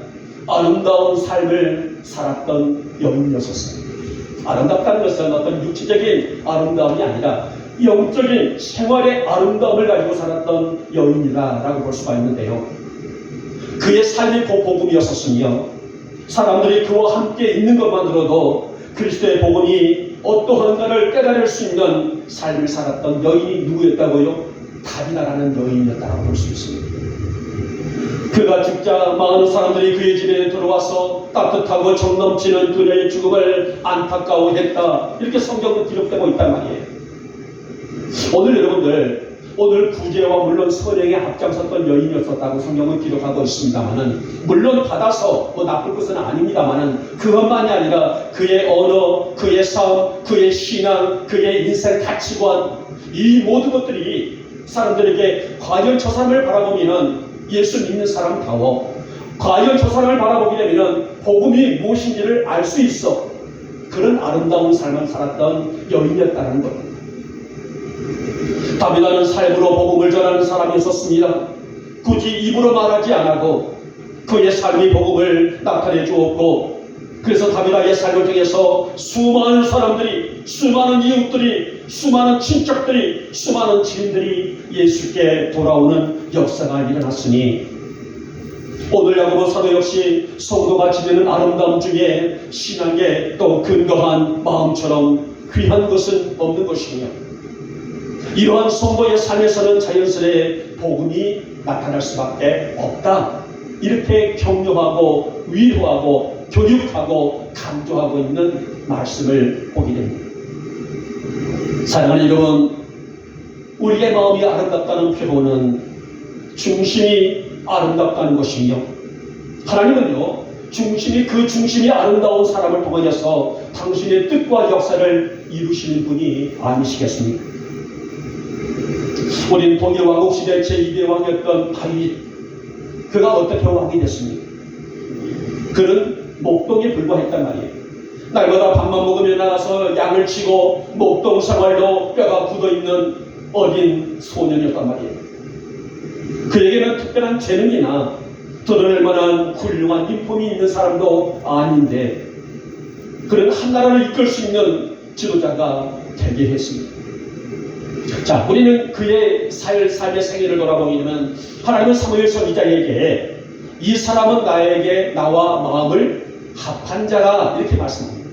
아름다운 삶을 살았던 여인이었었어요. 아름답다는 것은 어떤 육체적인 아름다움이 아니라 영적인 생활의 아름다움을 가지고 살았던 여인이다라고 볼 수가 있는데요. 그의 삶이 복음이었었으며 사람들이 그와 함께 있는 것만으로도 그리스도의 복음이 어떠한가를 깨달을 수 있는 삶을 살았던 여인이 누구였다고요? 다비다라는 여인이었다고 볼 수 있습니다. 그가 죽자 많은 사람들이 그의 집에 들어와서 따뜻하고 정 넘치는 그녀의 죽음을 안타까워했다. 이렇게 성경은 기록되고 있단 말이에요. 오늘 여러분들, 오늘 구제와 물론 선행에 앞장섰던 여인이었었다고 성경은 기록하고 있습니다만은, 물론 받아서 나쁠 것은 아닙니다만은, 그것만이 아니라 그의 언어, 그의 삶, 그의 신앙, 그의 인생 가치관, 이 모든 것들이 사람들에게 과연 저 사람을 바라보면은 예수 믿는 사람다워, 과연 저 사람을 바라보게 되면 복음이 무엇인지를 알 수 있어. 그런 아름다운 삶을 살았던 여인이었다는 것. 다비다는 삶으로 복음을 전하는 사람이었습니다. 굳이 입으로 말하지 않아도 그의 삶이 복음을 나타내 주었고, 그래서 다비다의 삶을 통해서 수많은 사람들이, 수많은 이웃들이, 수많은 친척들이, 수많은 지인들이 예수께 돌아오는 역사가 일어났으니, 오늘 야고보 사도 역시 성도가 지내는 아름다움 중에 신앙의 또 근거한 마음처럼 귀한 것은 없는 것이며, 이러한 성도의 삶에서는 자연스레 복음이 나타날 수밖에 없다. 이렇게 격려하고 위로하고 교육하고 강조하고 있는 말씀을 보게 됩니다. 사랑하는 여러분, 우리의 마음이 아름답다는 표본은 중심이 아름답다는 것이며, 하나님은요 그 중심이 아름다운 사람을 통하여서 당신의 뜻과 역사를 이루시는 분이 아니시겠습니까? 우리는 동일 왕국시대 제2대 왕이었던 다윗, 그가 어떻게 왕이 됐습니까? 그는 목동에 불과했단 말이에요. 날마다 밥만 먹으며 나가서 양을 치고 목동 생활로 뼈가 굳어있는 어린 소년이었단 말이에요. 그에게는 특별한 재능이나 드러낼 만한 훌륭한 인품이 있는 사람도 아닌데, 그는 한 나라를 이끌 수 있는 지도자가 되게 했습니다. 자, 우리는 그의 삶의 생애를 돌아보게 되면 하나님은 사무엘 선지자에게 이 사람은 나와 마음을 합한 자라 이렇게 말씀합니다.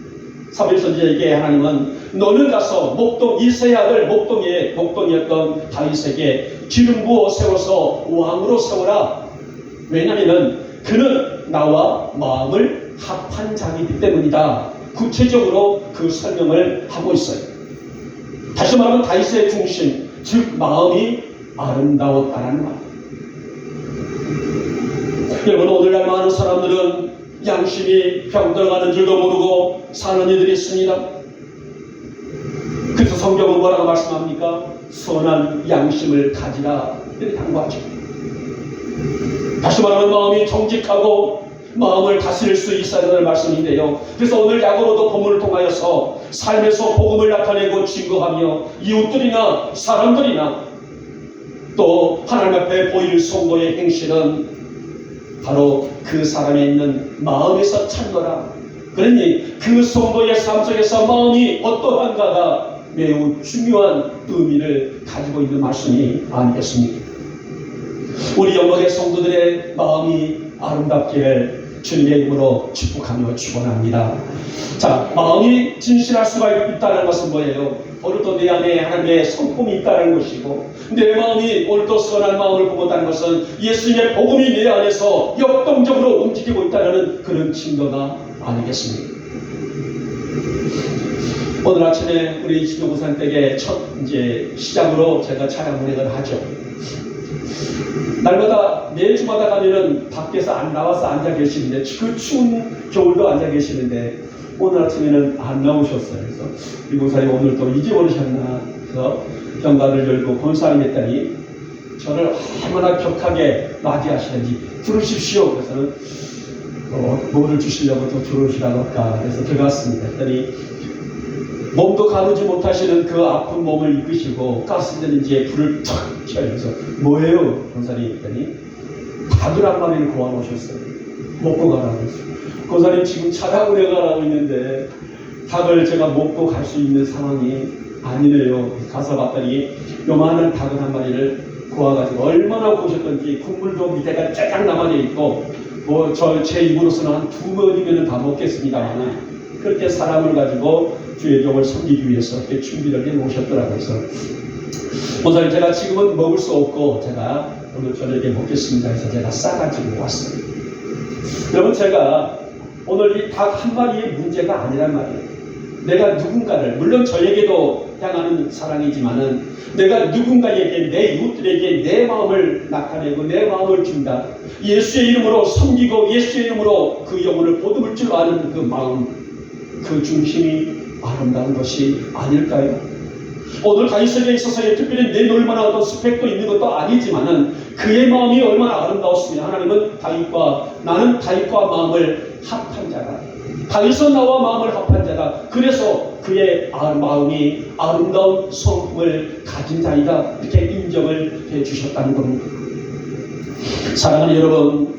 사무엘 선지자에게 하나님은 너는 가서 목동 이새의 아들 목동이었던 다윗에게 기름 부어 세워서 왕으로 세워라. 왜냐하면 그는 나와 마음을 합한 자이기 때문이다. 구체적으로 그 설명을 하고 있어요. 다시 말하면 다윗의 중심, 즉 마음이 아름다웠다는 말. 여러분, 오늘날 많은 사람들은 양심이 병들어가는 줄도 모르고 사는 이들이 있습니다. 그래서 성경은 뭐라고 말씀합니까? 선한 양심을 가지라 이렇게 당부하죠. 다시 말하면 마음이 정직하고 마음을 다스릴 수 있어야 되는 말씀인데요. 그래서 오늘 야고보도 본문을 통하여서 삶에서 복음을 나타내고 증거하며 이웃들이나 사람들이나 또 하나님 앞에 보일 성도의 행실은 바로 그 사람에 있는 마음에서 찾노라. 그러니 그 성도의 삶 속에서 마음이 어떠한가가 매우 중요한 의미를 가지고 있는 말씀이 아니겠습니까? 우리 영광의 성도들의 마음이 아름답기를 주님의 이름으로 축복하며 축원합니다. 자, 마음이 진실할 수가 있다는 것은 뭐예요? 오늘도 내 안에 하나님의 성품이 있다는 것이고, 내 마음이 오늘도 선한 마음을 품었다는 것은 예수님의 복음이 내 안에서 역동적으로 움직이고 있다는 그런 증거가 아니겠습니까? 오늘 아침에 우리 신동부산 댁의 첫 시작으로 제가 차량 운행을 하죠. 날마다 매주마다 가면은 밖에서 안 나와서 앉아 계시는데, 그 추운 겨울도 앉아 계시는데 오늘 아침에는 안 나오셨어요. 그래서 이 목사님 오늘 또 이제 오르셨나 해서 현관을 열고 건사를 했더니 저를 얼마나 격하게 맞이하시는지 들으십시오. 그래서는 뭐를 주시려고 또 들어오시라고 할까. 그래서 들어갔습니다. 했더니 몸도 가누지 못하시는 그 아픈 몸을 이끄시고 가스대는 이제 불을 탁 켜면서 뭐예요? 권사님 했더니 닭을 한 마리를 구워놓으셨어요. 먹고 가라고 했어요. 권사님 지금 차량을 해가라고 있는데 닭을 제가 먹고 갈 수 있는 상황이 아니네요. 가서 봤더니 요만한 닭을 한 마리를 구워가지고 얼마나 고셨던지 국물도 밑에가 쫙 남아져 있고 뭐 제 입으로서는 한 2번이면 다 먹겠습니다만 그렇게 사람을 가지고 주의 종을 섬기기 위해서 이렇게 준비를 해 놓으셨더라고요. 그래서 목사님 제가 지금은 먹을 수 없고 제가 오늘 저녁에 먹겠습니다 해서 제가 싸가지고 왔어요. 여러분 제가 오늘 이 닭 한 마리의 문제가 아니란 말이에요. 내가 누군가를 물론 저에게도 향하는 사랑이지만은 내가 누군가에게 내 이웃들에게 내 마음을 나타내고 내 마음을 준다. 예수의 이름으로 섬기고 예수의 이름으로 그 영혼을 보듬을 줄 아는 그 마음 그 중심이 아름다운 것이 아닐까요? 오늘 다윗에게 있어서 특별히 내놓을 만한 어떤 스펙도 있는 것도 아니지만은 그의 마음이 얼마나 아름다웠으며 하나님은 나는 다윗과 마음을 합한 자다. 다윗은 나와 마음을 합한 자다. 그래서 그의 마음이 아름다운 성품을 가진 자이다. 이렇게 인정을 해주셨다는 겁니다. 사랑하는 여러분,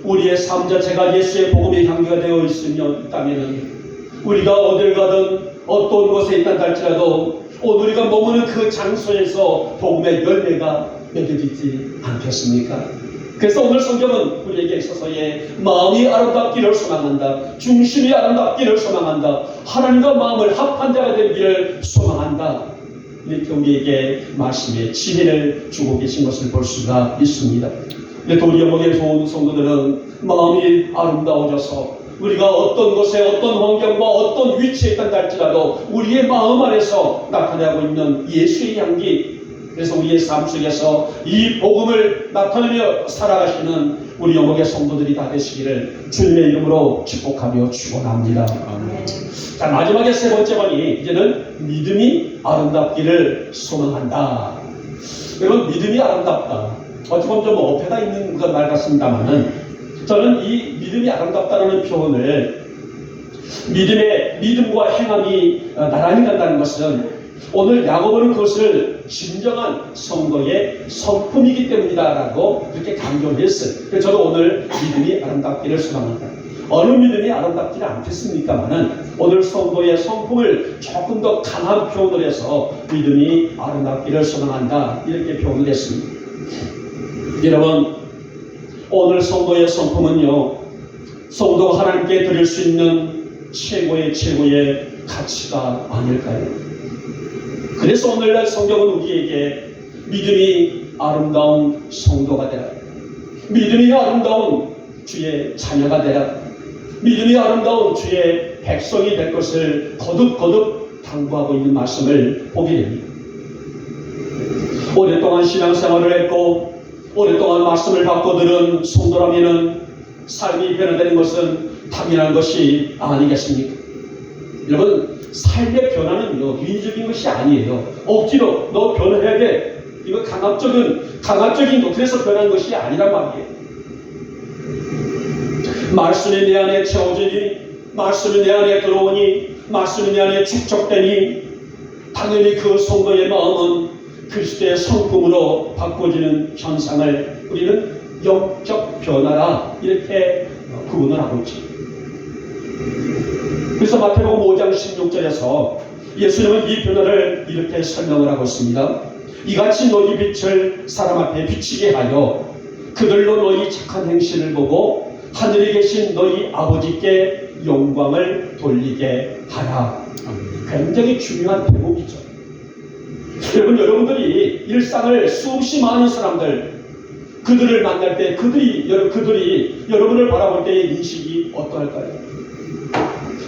우리의 삶 자체가 예수의 복음의 향기가 되어 있다면 우리가 어딜 가든 어떤 곳에 있다 할지라도 오늘 우리가 머무는 그 장소에서 복음의 열매가 맺어지지 않겠습니까? 그래서 오늘 성경은 우리에게 있어서의 마음이 아름답기를 소망한다. 중심이 아름답기를 소망한다. 하나님과 마음을 합한 자가 되기를 소망한다. 이렇게 우리에게 말씀의 지혜를 주고 계신 것을 볼 수가 있습니다. 이렇게 우리 영역에 좋은 성도들은 마음이 아름다워져서 우리가 어떤 곳에 어떤 환경과 어떤 위치에 있다 할지라도 우리의 마음 안에서 나타나고 있는 예수의 향기, 그래서 우리의 삶 속에서 이 복음을 나타내며 살아가시는 우리 영역의 성도들이 다 되시기를 주님의 이름으로 축복하며 축원합니다. 자, 마지막에 세 번째 번이 이제는 믿음이 아름답기를 소망한다. 여러분, 믿음이 아름답다. 어찌 보면 좀 어폐가 있는 말 같습니다만은 저는 이 믿음이 아름답다는 표현을 믿음과 행함이 나란히 간다는 것은 오늘 야고보는 그것을 진정한 성도의 성품이기 때문이다라고 그렇게 강조를 했어요. 그래서 저도 오늘 믿음이 아름답기를 소망한다. 어느 믿음이 아름답지 않겠습니까만은 오늘 성도의 성품을 조금 더 강한 표현을 해서 믿음이 아름답기를 소망한다 이렇게 표현을 했습니다. 여러분, 오늘 성도의 성품은요, 성도가 하나님께 드릴 수 있는 최고의 가치가 아닐까요? 그래서 오늘날 성경은 우리에게 믿음이 아름다운 성도가 되라, 믿음이 아름다운 주의 자녀가 되라, 믿음이 아름다운 주의 백성이 될 것을 거듭 당부하고 있는 말씀을 보게 됩니다. 오랫동안 신앙생활을 했고 오랫동안 말씀을 받고 들은 성도라면은 삶이 변화되는 것은 당연한 것이 아니겠습니까? 여러분, 삶의 변화는요, 인위적인 것이 아니에요. 억지로 너 변해야 돼. 이거 강압적인 것, 그래서 변한 것이 아니란 말이에요. 말씀이 내 안에 채워지니, 말씀이 내 안에 들어오니, 말씀이 내 안에 축적되니, 당연히 그 성도의 마음은 그리스도의 성품으로 바꿔지는 현상을 우리는 영적 변화라 이렇게 구분을 하고 있죠. 그래서 마태복음 5장 16절에서 예수님은 이 변화를 이렇게 설명을 하고 있습니다. 이같이 너희 빛을 사람 앞에 비치게 하여 그들로 너희 착한 행실을 보고 하늘에 계신 너희 아버지께 영광을 돌리게 하라. 굉장히 중요한 대목이죠. 여러분들이 일상을 수없이 많은 사람들, 그들을 만날 때 그들이 여러분을 바라볼 때의 인식이 어떠할까요?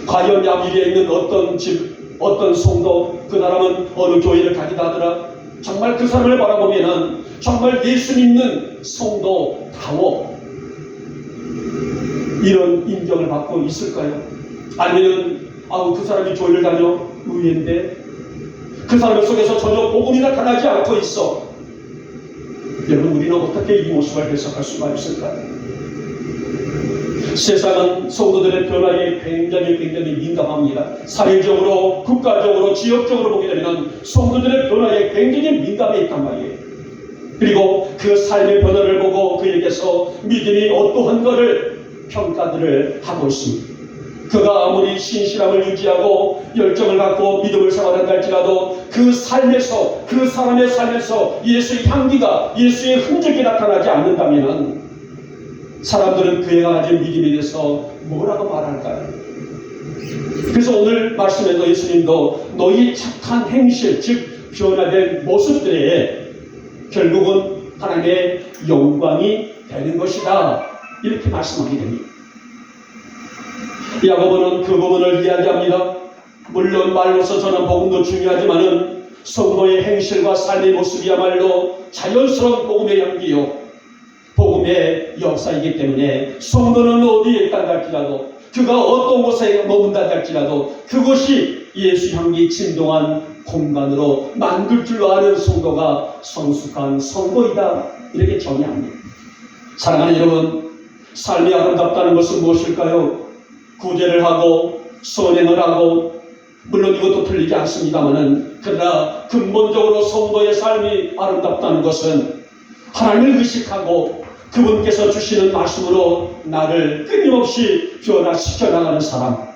과연 야미리에 있는 어떤 집, 어떤 성도, 그 사람은 어느 교회를 다니다 하더라. 정말 그 사람을 바라보면은 정말 예수 믿는 성도다워 이런 인정을 받고 있을까요? 아니면 그 사람이 교회를 다녀 의외인데 그 사람 속에서 전혀 복음이 나타나지 않고 있어. 여러분, 우리는 어떻게 이 모습을 해석할 수가 있을까요? 세상은 성도들의 변화에 굉장히 민감합니다. 사회적으로, 국가적으로, 지역적으로 보게 되면 성도들의 변화에 굉장히 민감해 있단 말이에요. 그리고 그 삶의 변화를 보고 그에게서 믿음이 어떠한 것을 평가들을 하고 있습니다. 그가 아무리 신실함을 유지하고 열정을 갖고 믿음을 생활한다 할지라도 그 삶에서, 그 사람의 삶에서 예수의 향기가, 예수의 흔적이 나타나지 않는다면 사람들은 그가 가진 믿음에 대해서 뭐라고 말할까요? 그래서 오늘 말씀에서 예수님도 너희 착한 행실, 즉 변화된 모습들에 결국은 하나님의 영광이 되는 것이다, 이렇게 말씀하게 됩니다. 야고보는 그 부분을 이야기합니다. 물론 말로서 전한 복음도 중요하지만은 성도의 행실과 삶의 모습이야말로 자연스러운 복음의 향기요, 복음의 역사이기 때문에 성도는 어디에 있다 할지라도, 그가 어떤 곳에 머문다 할지라도 그곳이 예수 향기 진동한 공간으로 만들 줄 아는 성도가 성숙한 성도이다, 이렇게 정의합니다. 사랑하는 여러분, 삶이 아름답다는 것은 무엇일까요? 구제를 하고 선행을 하고, 물론 이것도 틀리지 않습니다만은, 그러나 근본적으로 성도의 삶이 아름답다는 것은 하나님을 의식하고 그분께서 주시는 말씀으로 나를 끊임없이 변화시켜 나가는 사람,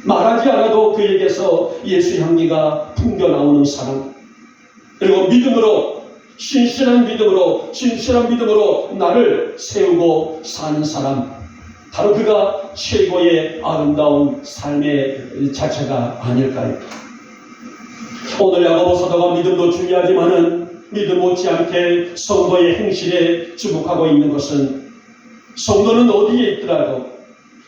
말하지 않아도 그에게서 예수 향기가 풍겨 나오는 사람, 그리고 믿음으로, 신실한 믿음으로 나를 세우고 사는 사람, 바로 그가 최고의 아름다운 삶의 자체가 아닐까요? 오늘 야고보 사도가 믿음도 중요하지만은 믿음 못지않게 성도의 행실에 주목하고 있는 것은, 성도는 어디에 있더라도,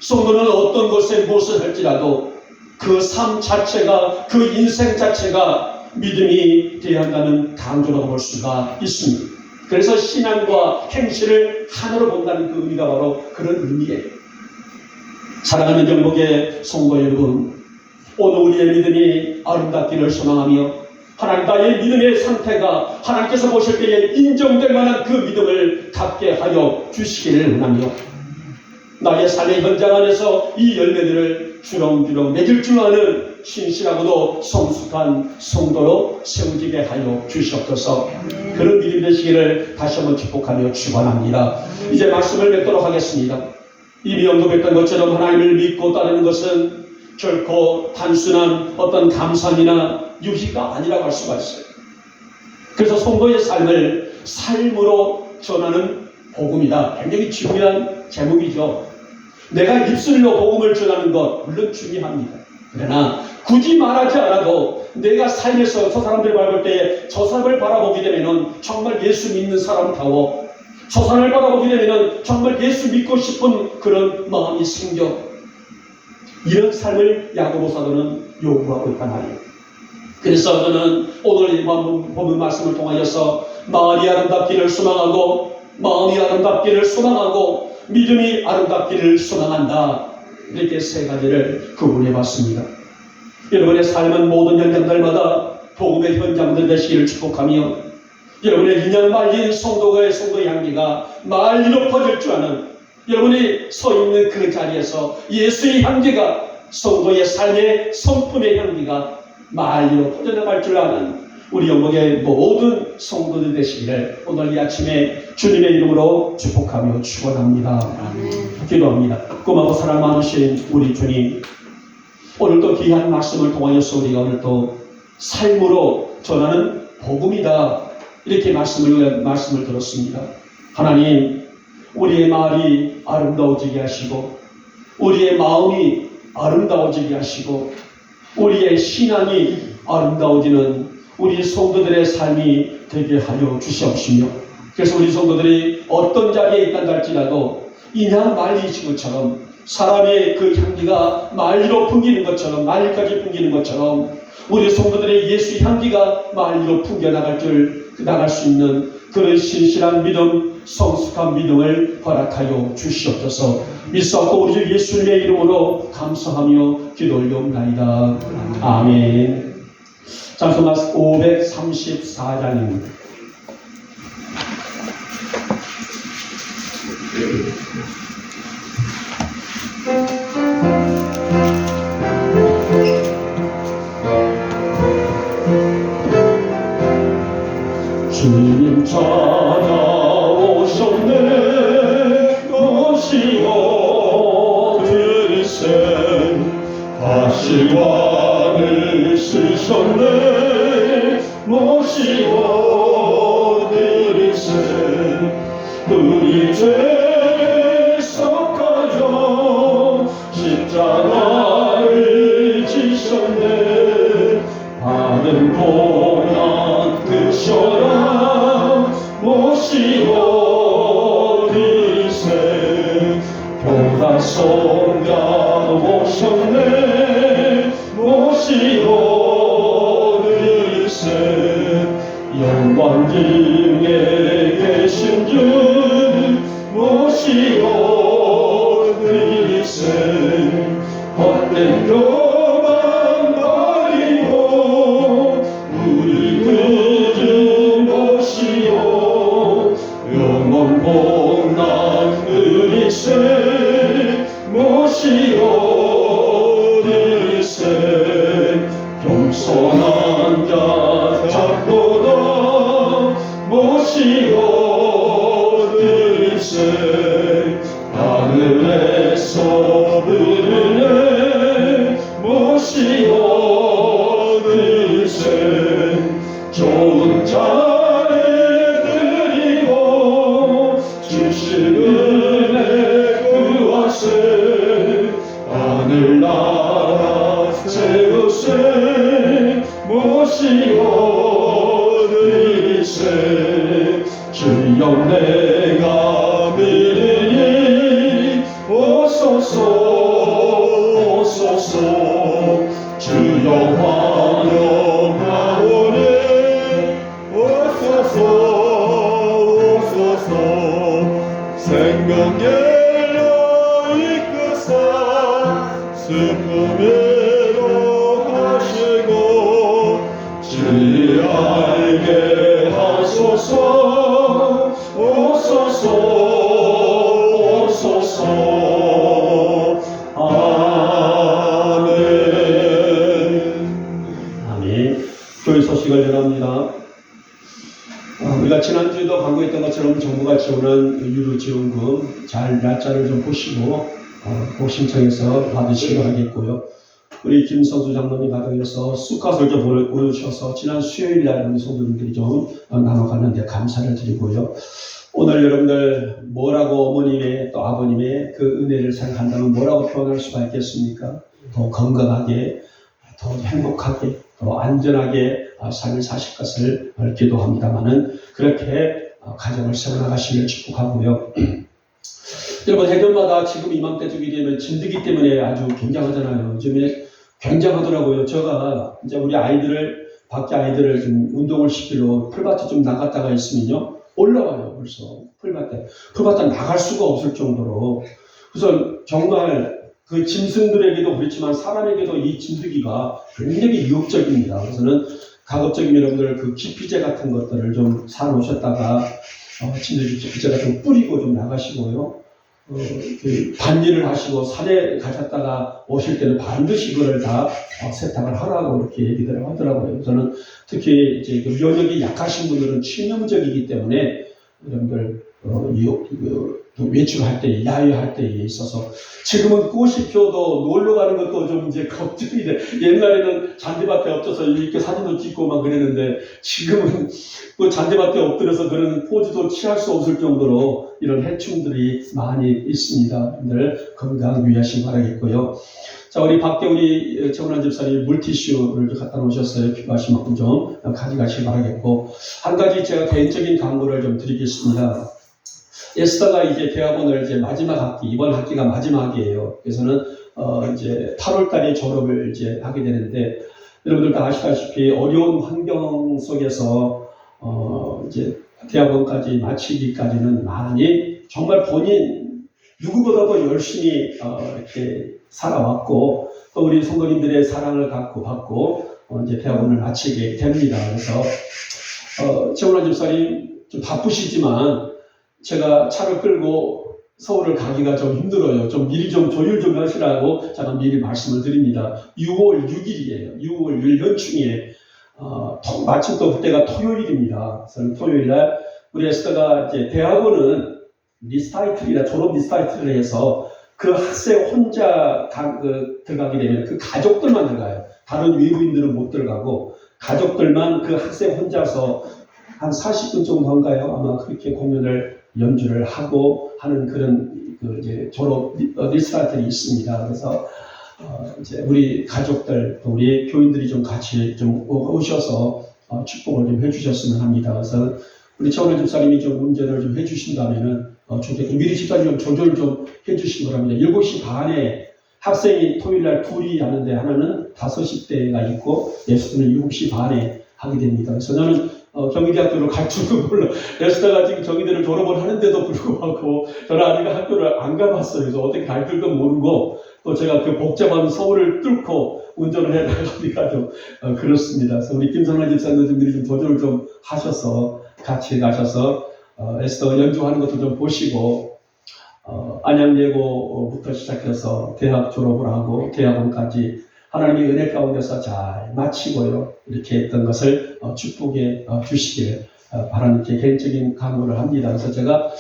성도는 어떤 곳에 무엇을 할지라도 그 삶 자체가, 그 인생 자체가 믿음이 되어야 한다는 강조라고 볼 수가 있습니다. 그래서 신앙과 행실을 하나로 본다는 그 의미가 바로 그런 의미예요. 사랑하는 영복의 성도 여러분, 오늘 우리의 믿음이 아름답기를 소망하며 하나님, 나의 믿음의 상태가 하나님께서 보실 때에 인정될 만한 그 믿음을 갖게 하여 주시기를 원하며, 나의 삶의 현장 안에서 이 열매들을 주렁주렁 맺을 줄 아는 신실하고도 성숙한 성도로 세워지게 하여 주시옵소서. 그런 믿음 되시기를 다시 한번 축복하며 축원합니다. 이제 말씀을 맺도록 하겠습니다. 이미 언급했던 것처럼 하나님을 믿고 따르는 것은 결코 단순한 어떤 감상이나 유희가 아니라고 할 수가 있어요. 그래서 성도의 삶을 삶으로 전하는 복음이다. 굉장히 중요한 제목이죠. 내가 입술로 복음을 전하는 것 물론 중요합니다. 그러나 굳이 말하지 않아도 내가 삶에서 저 사람들을 바라볼 때 저 사람을 바라보게 되면 정말 예수 믿는 사람다워, 저 사람을 바라보게 되면 정말 예수 믿고 싶은 그런 마음이 생겨, 이런 삶을 야고보 사도는 요구하고 있단 말이에요. 그래서 저는 오늘 이 본문 말씀을 통하여서 마음이 아름답기를 소망하고, 마음이 아름답기를 소망하고, 믿음이 아름답기를 소망한다, 이렇게 세 가지를 구분해 봤습니다. 여러분의 삶은 모든 현장들마다 복음의 현장들 되시기를 축복하며, 여러분의 인연 말린 성도의 향기가 말리로 퍼질 줄 아는, 여러분이 서 있는 그 자리에서 예수의 향기가, 성도의 삶의 성품의 향기가 말리로 퍼져나갈 줄 아는 우리 영국의 모든 성도들 되시기를 오늘 이 아침에 주님의 이름으로 축복하며 축원합니다. 기도합니다. 고마워 사랑 많으신 우리 주님, 오늘도 귀한 말씀을 통하여서 우리가 오늘 또 삶으로 전하는 복음이다, 이렇게 말씀을 들었습니다. 하나님, 우리의 말이 아름다워지게 하시고, 우리의 마음이 아름다워지게 하시고, 우리의 신앙이 아름다워지는 우리 성도들의 삶이 되게 하여 주시옵시며, 그래서 우리 성도들이 어떤 자리에 있다 할지라도 인양 말리신 것처럼, 사람의 그 향기가 말리로 풍기는 것처럼, 말리까지 풍기는 것처럼 우리 성도들의 예수 향기가 말리로 풍겨 나갈 수 있는 그런 신실한 믿음, 성숙한 믿음을 허락하여 주시옵소서. 믿사옵고 우리 주 예수님의 이름으로 감사하며 기도 올려옵나이다. 아멘. 찬송가 534장입니다. 주님 찾아오셨네 것이여 들으세 가시관을 쓰셨네 모시고 들으세 우리 죄를 섞어줘 십자가를 지셨네 하는 고난 드셔라 모시고 들으세 교단송가 오셨네 모시고 들으세 영광 중에 계신 주 모시고 들으세 헛된 교만 버리고 우리 구주 모시오 영원 복난 누리세 모시오 들으세 겸손한 자 잡고도 모시고 들으세 하늘에서 부르네 모시고 들으세 좋은 자리 드리고 주신 은혜 구하세 하늘나라 세우세 모시고 들으세 주여 내가 믿으니 오소서 오소서 주여 환영하오니 오소서 오소서 생명계로 이끄사 슬픔으로 하시고 진리 알게 하소서 오소서 오소서 아멘. 아멘. 교회 소식을 전합니다. 우리가 지난주에도 광고했던 것처럼 정부가 지원한 유류지원금 잘 날짜를 좀 보시고 꼭 신청해서 받으시기 바라겠고요. 우리 김성수 장로님 가정에서 쑥갓을 좀 보여주셔서 지난 수요일 날 우리 성도님들이 좀 나눠갔는데 감사를 드리고요. 오늘 여러분들 뭐라고 어머님의 또 아버님의 그 은혜를 생각한다면 뭐라고 표현할 수가 있겠습니까? 더 건강하게, 더 행복하게, 더 안전하게 삶을 사실 것을 기도합니다만은 그렇게 가정을 세워나가시길 축복하고요. 여러분 해변마다 지금 이맘때쯤이 되면 진드기 때문에 아주 굉장하잖아요. 요즘에 굉장하더라고요. 제가 이제 우리 아이들을 밖에 아이들을 좀 운동을 시키러 풀밭에 좀 나갔다가 있으면요 올라와요. 벌써 풀밭에 나갈 수가 없을 정도로. 그래서 정말 그 짐승들에게도 그렇지만 사람에게도 이 진드기가 굉장히 유혹적입니다. 그래서는 가급적이면 여러분들 그 기피제 같은 것들을 좀 사놓으셨다가 진드기 기피제 같은 거 뿌리고 좀 나가시고요. 그 반일을 하시고 산에 가셨다가 오실 때는 반드시 그걸 다 세탁을 하라고 이렇게 얘기를 하더라고요. 저는 특히 이제 그 면역이 약하신 분들은 치명적이기 때문에 여러분들 외출할 때, 야외할 때에 있어서 지금은 꽃이 피어도 놀러 가는 것도 좀 이제 걱정이 돼. 옛날에는 잔디밭에 엎쳐서 이렇게 사진도 찍고 막 그랬는데 지금은 그 잔디밭에 엎드려서 그런 포즈도 취할 수 없을 정도로 이런 해충들이 많이 있습니다. 여러분들 건강 유의하시기 바라겠고요. 자, 우리 밖에 우리 정은환 집사님 물티슈를 갖다 놓으셨어요. 필요하신 만큼 좀 가져가시기 바라겠고, 한 가지 제가 개인적인 광고를 좀 드리겠습니다. 에스더가 이제 대학원을 이제 마지막 학기, 이번 학기가 마지막이에요. 그래서는 이제 8월 달에 졸업을 이제 하게 되는데, 여러분들 다 아시다시피 어려운 환경 속에서 이제 대학원까지 마치기까지는 많이 정말 본인 누구보다도 열심히 이렇게 살아왔고, 또 우리 성도님들의 사랑을 받고 이제 대학원을 마치게 됩니다. 그래서 정은환 집사님 좀 바쁘시지만 제가 차를 끌고 서울을 가기가 좀 힘들어요. 좀 미리 좀 조율 좀 하시라고 제가 미리 말씀을 드립니다. 6월 6일이에요. 6월 6일 연충에 마침 또 그때가 토요일입니다. 그래서 토요일날 우리 에스더가 이제 대학원은 리스타이틀이라 졸업 리스타이틀을 해서 그 학생 혼자 들어가게 되면 그 가족들만 들어가요. 다른 외부인들은 못 들어가고 가족들만 그 학생 혼자서 한 40분 정도인가요? 아마 그렇게 공연을 연주를 하고 하는 그런 이제 졸업 리스타이틀이 있습니다. 그래서 이제 우리 가족들, 또 우리 교인들이 좀 같이 좀 오셔서 축복을 좀 해주셨으면 합니다. 그래서 우리 최원호 집사님이 좀 운전을 좀 해주신다면은 좋겠고 미리 집사님 좀 조절 좀 해주시기 바랍니다. 7시 반에 학생이 토요일날 둘이 하는데 하나는 5시대가 있고 예수들은 7시 반에 하게 됩니다. 그래서 저는 경희대학교를 갈 줄도 몰라. 에스더가 지금 경희대를 졸업을 하는데도 불구하고 저는 아직 학교를 안 가봤어요. 그래서 어떻게 갈 줄도 모르고 또 제가 그 복잡한 서울을 뚫고 운전을 해 나가니까 좀 그렇습니다. 그래서 우리 김성란 집사님들이 좀 조절을 좀 하셔서 같이 가셔서 에스더 연주하는 것도 좀 보시고 안양예고부터 시작해서 대학 졸업을 하고 대학원까지 하나님의 은혜 가운데서 잘 마치고요. 이렇게 했던 것을 축복해 주시길 바라는 게 개인적인 강구를 합니다. 그래서 제가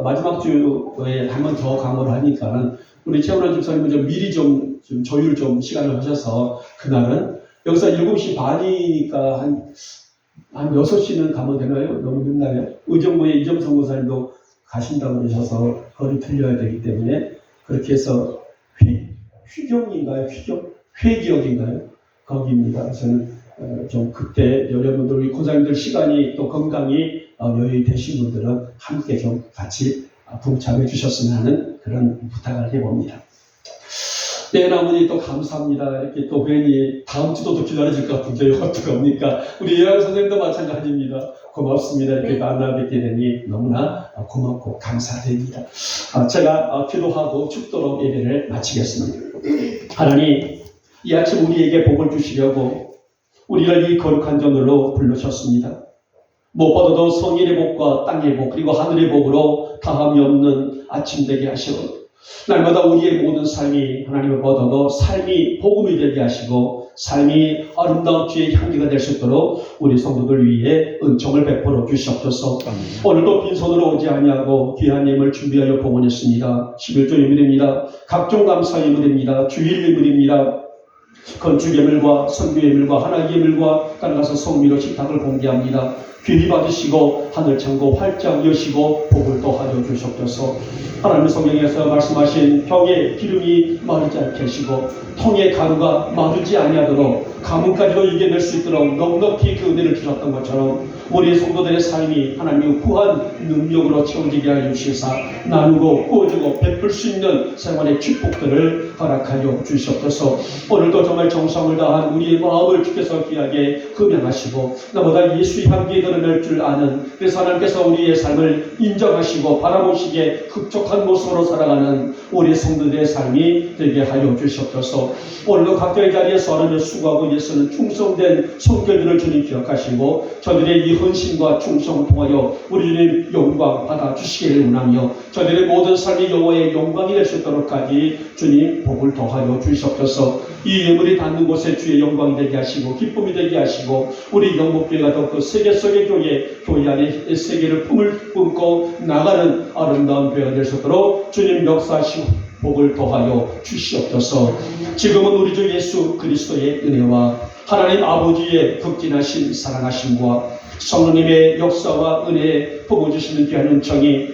마지막 주에 한 번 더 강구를 하니까는 우리 최원환 집사님은 좀 미리 좀 조율 좀 시간을 하셔서 그날은 여기서 7시 반이니까 한 6시는 가면 되나요? 너무 늦나요? 의정부의 이정성 목사님도 가신다고 그러셔서 거리 틀려야 되기 때문에 그렇게 해서 휘경인가요? 회기역인가요? 거기입니다. 저는 좀 그때 여러분들 우리 고장님들 시간이 또 건강이 여유 되신 분들은 함께 좀 같이 동참해 주셨으면 하는 그런 부탁을 해봅니다. 네, 어머니 또 감사합니다. 이렇게 또 괜히 다음 주도 또 기다려질 것 같은데요. 어떡합니까? 우리 예랑 선생님도 마찬가지입니다. 고맙습니다. 이렇게 만나 뵙게 되니 너무나 고맙고 감사드립니다. 제가 기도하고 축도로 예배를 마치겠습니다. 하나님, 이 아침 우리에게 복을 주시려고 우리를 이 거룩한 전으로 부르셨습니다. 무엇보다도 성인의 복과 땅의 복 그리고 하늘의 복으로 다함이 없는 아침 되게 하시고 날마다 우리의 모든 삶이 하나님을 보다도 삶이 복음이 되게 하시고 삶이 아름다운 주의 향기가 될 수 있도록 우리 성도들 위해 은총을 베풀어 주시옵소서. 오늘도 빈손으로 오지 아니하고 귀한 예물 준비하여 봉헌했습니다. 11조 예물입니다. 각종 감사 예물입니다. 주일 예물입니다. 건축 예물과 선교 예물과 하나님 예물과 따라가서 성미로 식탁을 공개합니다. 귀히 받으시고 하늘 창고 활짝 여시고 복을 더하여 주시옵소서. 하나님 성경에서 말씀하신 병에 기름이 마르지 않게 하시고 통에 가루가 마르지 아니하도록 가문까지도 이겨낼 수 있도록 넉넉히 그 은혜를 주셨던 것처럼 우리 성도들의 삶이 하나님의 후한 능력으로 채워지게 하여 주시사 나누고 꾸어주고 베풀 수 있는 생활의 축복들을 허락하여 주시옵소서. 오늘도 정말 정성을 다한 우리의 마음을 주께서 귀하게 흠양하시고 나보다 예수의 향기에 드러낼 줄 아는 그래서 하나님께서 우리의 삶을 인정하시고 바라보시기에 흡족한 모습으로 살아가는 우리 성도들의 삶이 되게 하여 주시옵소서. 오늘도 각자의 자리에서 하나님을 수고하고 예수는 충성된 손길들을 주님 기억하시고 저들의 이 헌신과 충성을 통하여 우리 주님 영광 받아 주시기를 원하며 저들의 모든 삶이 여호와의 영광이 될 수 있도록까지 주님 복을 더하여 주시옵소서. 이 예물이 닿는 곳에 주의 영광이 되게 하시고 기쁨이 되게 하시고 우리 영목교회가 더 그 세계 속의 교회 안에 세계를 품고 나가는 아름다운 교회가 될 수 있도록 주님 역사하시고 복을 더하여 주시옵소서. 지금은 우리 주 예수 그리스도의 은혜와 하나님 아버지의 극진하신 사랑하심과 성령님의 역사와 은혜에 부어주시는 귀한 은총이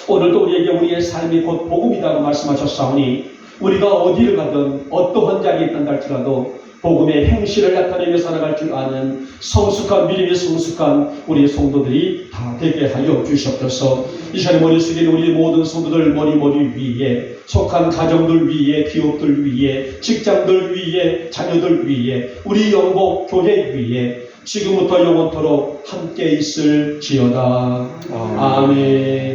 오늘도 우리에게 우리의 삶이 곧 복음이라고 말씀하셨사오니 우리가 어디를 가든 어떠한 자리에 있단다 할지라도 복음의 행실을 나타내며 살아갈 줄 아는 성숙한 믿음의 성숙한 우리의 성도들이 다 되게 하여 주시옵소서. 이 시간에 머리 숙이는 우리 모든 성도들 머리 위에 속한 가정들 위에 기업들 위에 직장들 위에 자녀들 위에 우리 영복 교회 위에 지금부터 영원토록 함께 있을지어다. 아멘.